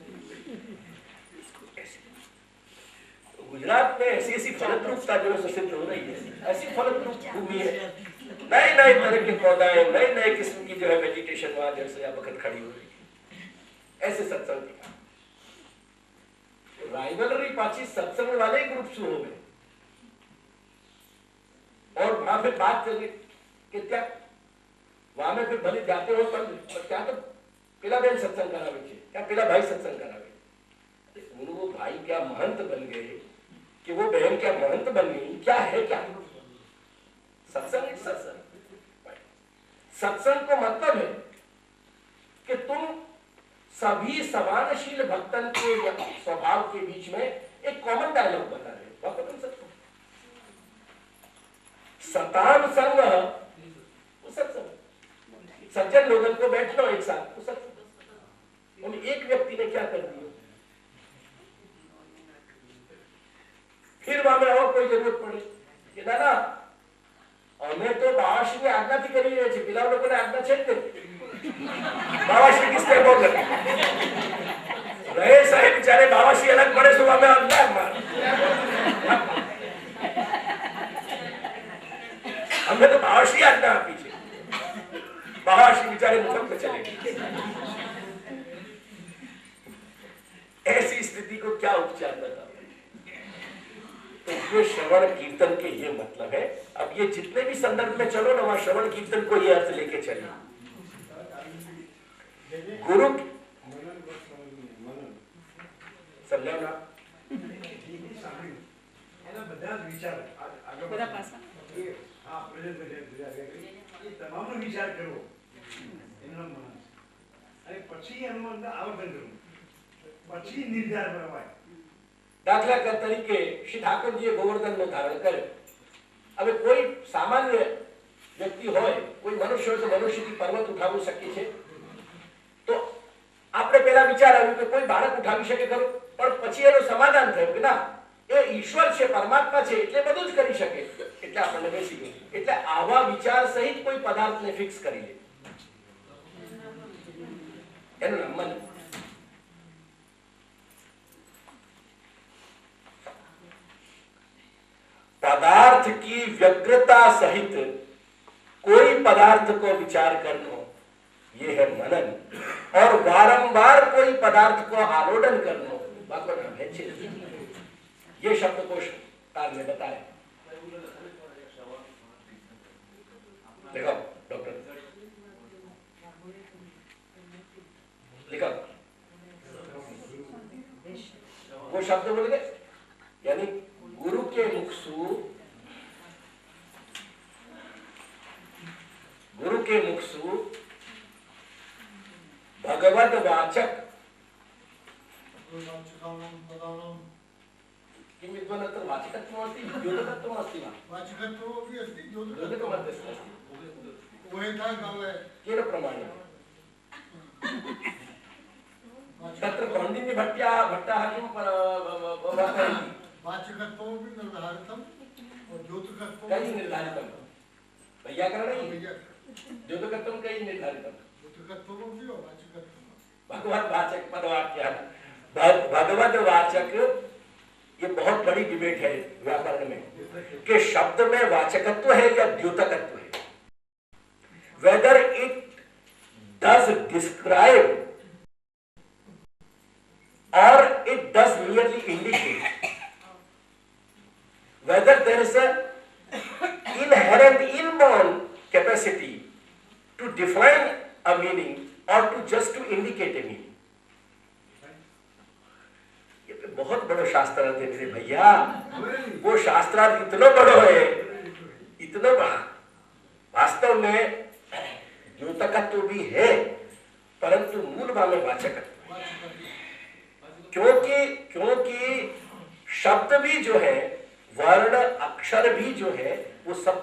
गुजरात में ऐसी फलद्रुपता जो सिद्ध हो रही है, ऐसी फलद्रुप भूमि है, नए नए तरह के पौधे, नए नए किस्म की जो है वेजिटेशन वहां जैसे या वक्त खड़ी हो रही है। ऐसे सत्संग राइवलरी पाची सत्संग वाले ही ग्रुप शुरू हो गए और वहां फिर बात चली कि क्या वहां में फिर भले जाते हो पर क्या तो पिला बहन सत्संग करावे छे, क्या पिला भाई सत्संग करावे। वो भाई क्या महंत बन गए कि वो बहन क्या महंत बन गई, क्या है क्या सत्संग? सत्संग को मतलब है कि तुम सभी समानशील भक्तन के स्वभाव के बीच में एक कॉमन डायलॉग बना रहे हो, तुम सत्संग। सतान संग वो सत्संग, सज्जन लोगों को बैठना एक साथ वो सत्संग। उन एक व्यक्ति ने क्या कर दिया, फिर वहां में और कोई जरूरत पड़े कि दादा અમે તો બાવાશ્રી આજ્ઞાથી કરી રહ્યા છીએ, પેલા લોકોને આજ્ઞા છે જ નહીં। બાવાશ્રી કિસકે બોલ રહે સાહેબ બેચારે બાવાશ્રી અલગ પડે તો અમે અલગ માર અમે તો બાવાશ્રી આજ્ઞા આપી છે, બાવાશ્રી બેચારે મુફત में चले। ऐसी स्थिति को क्या उपचार बता? तो ये श्रवण कीर्तन के ये मतलब है। अब ये जितने भी संदर्भ में चलो ना वहां श्रवण कीर्तन को ये अर्थ लेके चले। गुरु समझा ना? તમામનો વિચાર કરવો એનો અને પછી એનું અંદર આવર્તન કરવું, પછી નિર્ધાર પ્રમાણે. દાખલા તરીકે શ્રી ઠાકોરજીએ ગોવર્ધનનો ધારણ કર્યો. હવે કોઈ સામાન્ય વ્યક્તિ હોય, કોઈ મનુષ્ય હોય તો મનુષ્યથી પર્વત ઉઠાવવું શક્ય છે? તો આપણે પેલા વિચાર આવ્યું કે કોઈ બાળક ઉઠાવી શકે ખરું, પણ પછી એનું સમાધાન થયું કે ના, એ ઈશ્વર છે, પરમાત્મા છે, એટલે બધું જ કરી શકે. એટલે આપણને બેસી ગયું. એટલે આવા વિચાર સહિત કોઈ પદાર્થને ફિક્સ કરી લે, એનું નામ મન. पदार्थ की व्यग्रता सहित कोई पदार्थ को विचार करना, ये है मनन. और बारंबार कोई पदार्थ को आलोडन करना, बाकी नाम है चिंतन. ये शब्दकोश कार में बताया. देखो डॉक्टर लिखा वो शब्द बोल गए, यानी गुरु के मुख सु भगवत वाचक किं विद्वानत्र वाचकत्वमस्ति, द्योतकत्वमस्ति वा? वाचकत्वमपि अस्ति, द्योतकमपि अस्ति. उभयथा काले केन प्रमाणेन? तत्र भट्टाः किं वाचयन्ति? वाचकत्वमपि निर्धारितम् और द्योतकत्वं कई निर्धारितम्. वैयाकरणैः वैयाकरणं. द्योतकत्वं कई निर्धारितम्. द्योतकत्वमपि और वाचकत्वमपि. भगवत वाचक पदवाक्य, भगवत वाचक, ये बहुत बड़ी डिबेट है व्याकरण में कि शब्द में वाचकत्व है या द्योतकत्व है. Whether it does describe or it does merely indicate, whether there is a inherent inborn capacity to define a meaning or to just to indicate a meaning. ये पे बहुत बड़ा शास्त्रार्थ है मेरे भैया. वो शास्त्रार्थ इतना बड़ा है, इतना बड़ा. वास्तव में द्योतकत्व भी है, परंतु मूल भाव में वाचकत्व. क्योंकि शब्द भी जो है, वर्ण अक्षर भी जो है, वो सब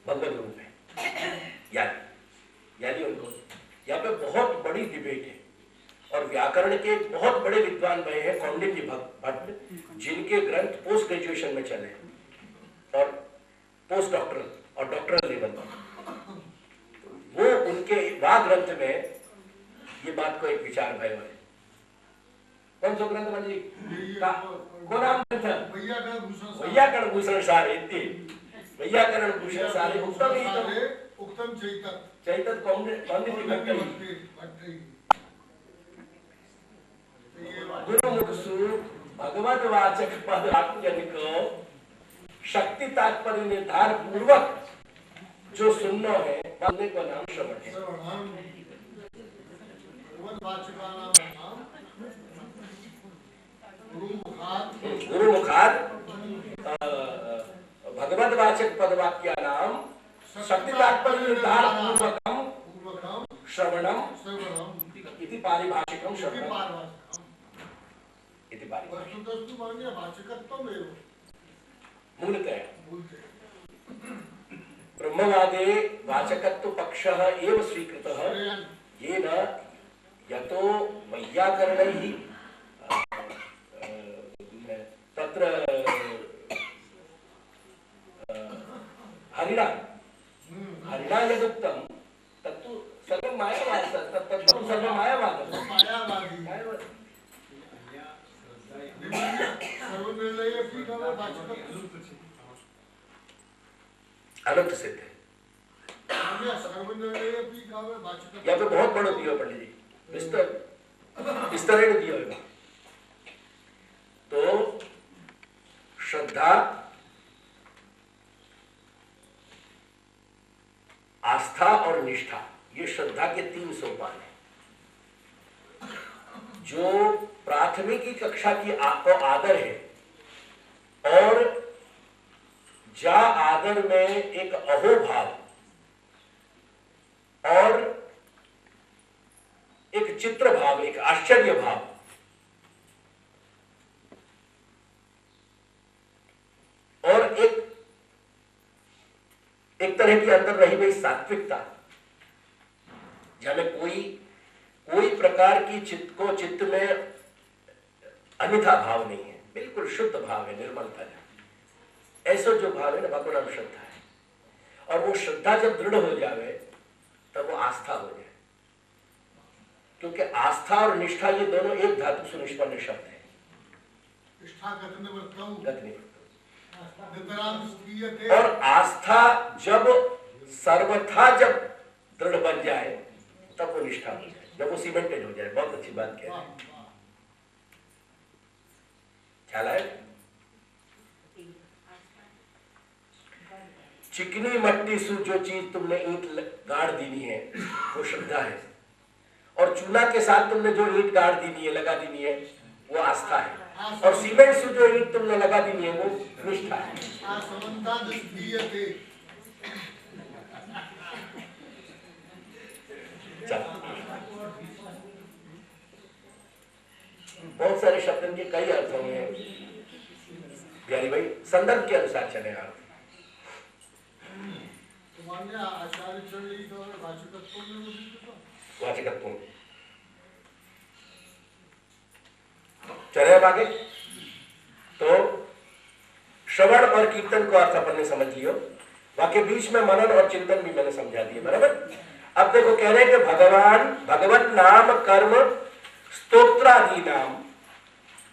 भगवत रूप है. यानी उनको यहाँ पे बहुत बड़ी डिबेट है. और व्याकरण के बहुत बड़े विद्वान भाई हैं कौंडिन्य भट्ट, जिनके ग्रंथ पोस्ट ग्रेजुएशन में चले और पोस्ट डॉक्टरल और डॉक्टरल लेवल पर. वो उनके वाद ग्रंथ में ये बात को एक विचार भाई है. कौन सा ग्रंथ जी? कौन नाम ग्रंथ? वैयाकरण भूषण सारे. वैयाकरण भूषण सारे उक्तम चैतत कौंडिन्य भट्ट. गुरु मुख सु भगवत वाचक पद वाक्य को शक्ति तात्पर्य निर्धार पूर्वक जो सुनना है, बोलने को नाम श्रवण है. गुरु मुखाद भगवत वाचक पद वाक्या नाम शक्ति तात्पर्य निर्धार पूर्वकम श्रवणम इति पारिभाषिकम श्रवणम इति पारिभाषिकम. मूलतः ब्रह्मवादे वाचकत्व पक्षः एव स्वीकृतः, येन यतो वैयाकरणैः तत्र हरिणा यदुक्तं तत्तु सर्वं मायावादः. तत्तु सर्वं मायावादः. अनंत सिद्ध है. यहाँ पे बहुत बड़ा दिया पंडित जी, विस्तरण दिया होगा. तो श्रद्धा, आस्था और निष्ठा, ये श्रद्धा के 3 सोपान है. जो प्राथमिकी कक्षा की आपको आदर है, और जा आदर में एक अहोभाव और एक विचित्र भाव, एक आश्चर्य भाव, और एक तरह की अंदर रही हुई सात्विकता, हमें कोई प्रकार की चित्त में अन्यथा भाव नहीं है, बिल्कुल शुद्ध भाव है, निर्मलता है। ऐसा जो भाव है ना, भगवान नाम श्रद्धा है। और वो श्रद्धा जब दृढ़ हो जाए तब वो आस्था हो जाए, क्योंकि आस्था और निष्ठा ये दोनों एक धातु से निष्पन्न शब्द है। निष्ठा गति वर्तौ गति नितरां स्थीयते। और आस्था जब सर्वथा जब दृढ़ बन जाए तब वो निष्ठा हो जाए, जब वो सीमेंटेड हो जाए। बहुत अच्छी बात कह रहे हैं, ख्याल आया? चिकनी मट्टी से जो चीज तुमने ईंट गाड़ दीनी है वो श्रद्धा है, और चूना के साथ तुमने जो ईंट गाड़ दीनी है, लगा दीनी है, वो आस्था है, और सीमेंट से जो ईंट तुमने लगा दीनी है वो निष्ठा है। आसवंताद् स्थीयते। बहुत सारे शब्द के कई अर्थों में बिहारी भाई संदर्भ के अनुसार चले आप। मान्य आचार्य चली तो वाचकत्व में मुझे वाचकत्व चले अब आगे। तो श्रवण और कीर्तन को अर्थ अपन ने समझ लियो, वाक्य बीच में मनन और चिंतन भी मैंने समझा दिए, बराबर। अब देखो कह रहे हैं कि भगवत नाम कर्म स्तोत्रादि नाम,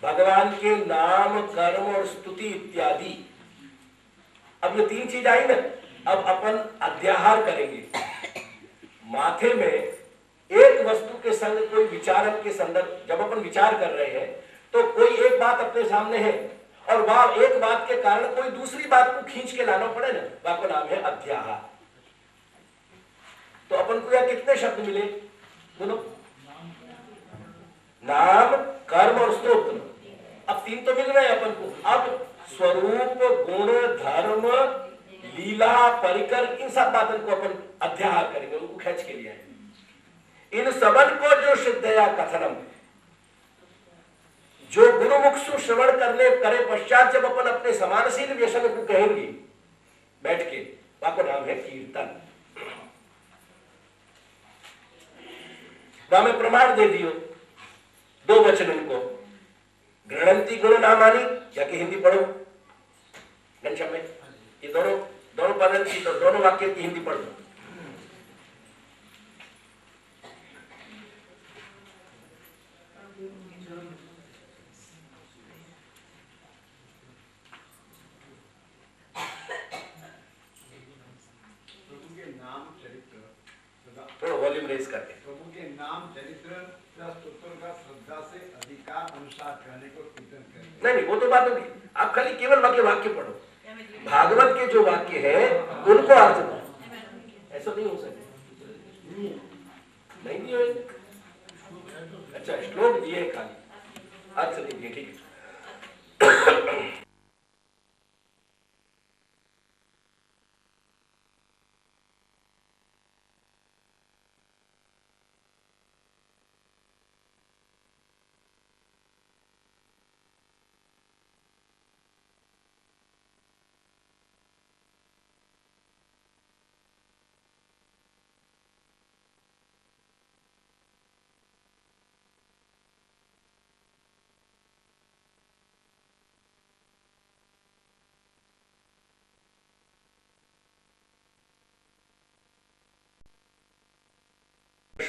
भगवान के नाम कर्म और स्तुति इत्यादि। अब ये तीन चीज आई ना, अब अपन अध्याहार करेंगे। माथे में एक वस्तु के संग कोई विचारक के संदर्भ, जब अपन विचार कर रहे हैं तो कोई एक बात अपने सामने है और वह एक बात के कारण कोई दूसरी बात को खींच के लाना पड़े ना, वह का नाम है अध्याहार। तो अपन को यह कितने शब्द मिले? बोलो, नाम कर्म और स्तोत्र। अब तीन तो मिल रहे हैं अपन को। अब स्वरूप, गुण, धर्म, लीला, परिकर, इन सब बातों को अपन अध्याहार करेंगे, उनको खींच के लिए आएंगे। इन सबन को जो सिद्धया कथनम, जो गुरुमुखसु श्रवण करने करे पश्चात जब अपन अपने समानशील व्यसन को कहेंगे बैठ के, वह नाम है कीर्तन। में प्रमाण दे दियो दो वचन उनको, गृणंती गुण नामानी, जाके हिंदी पढ़ो घनश्याम में, ये दोनों पद की, तो दोनों वाक्य की हिंदी पढ़ दो। थोड़ा वॉल्यूम रेज करके। प्रभु के नाम चरित्र स्तोत्र का श्रद्धा से अधिकार अनुसार करने को कीर्तन करें। नहीं, वो तो बात होगी। आप खाली केवल वाक्य पढ़ो, भागवत के जो वाक्य है उनको अर्थ दो। ऐसा नहीं हो सकता, नहीं दिए। अच्छा, श्लोक दिए खाली, अर्थ नहीं दिए, ठीक है।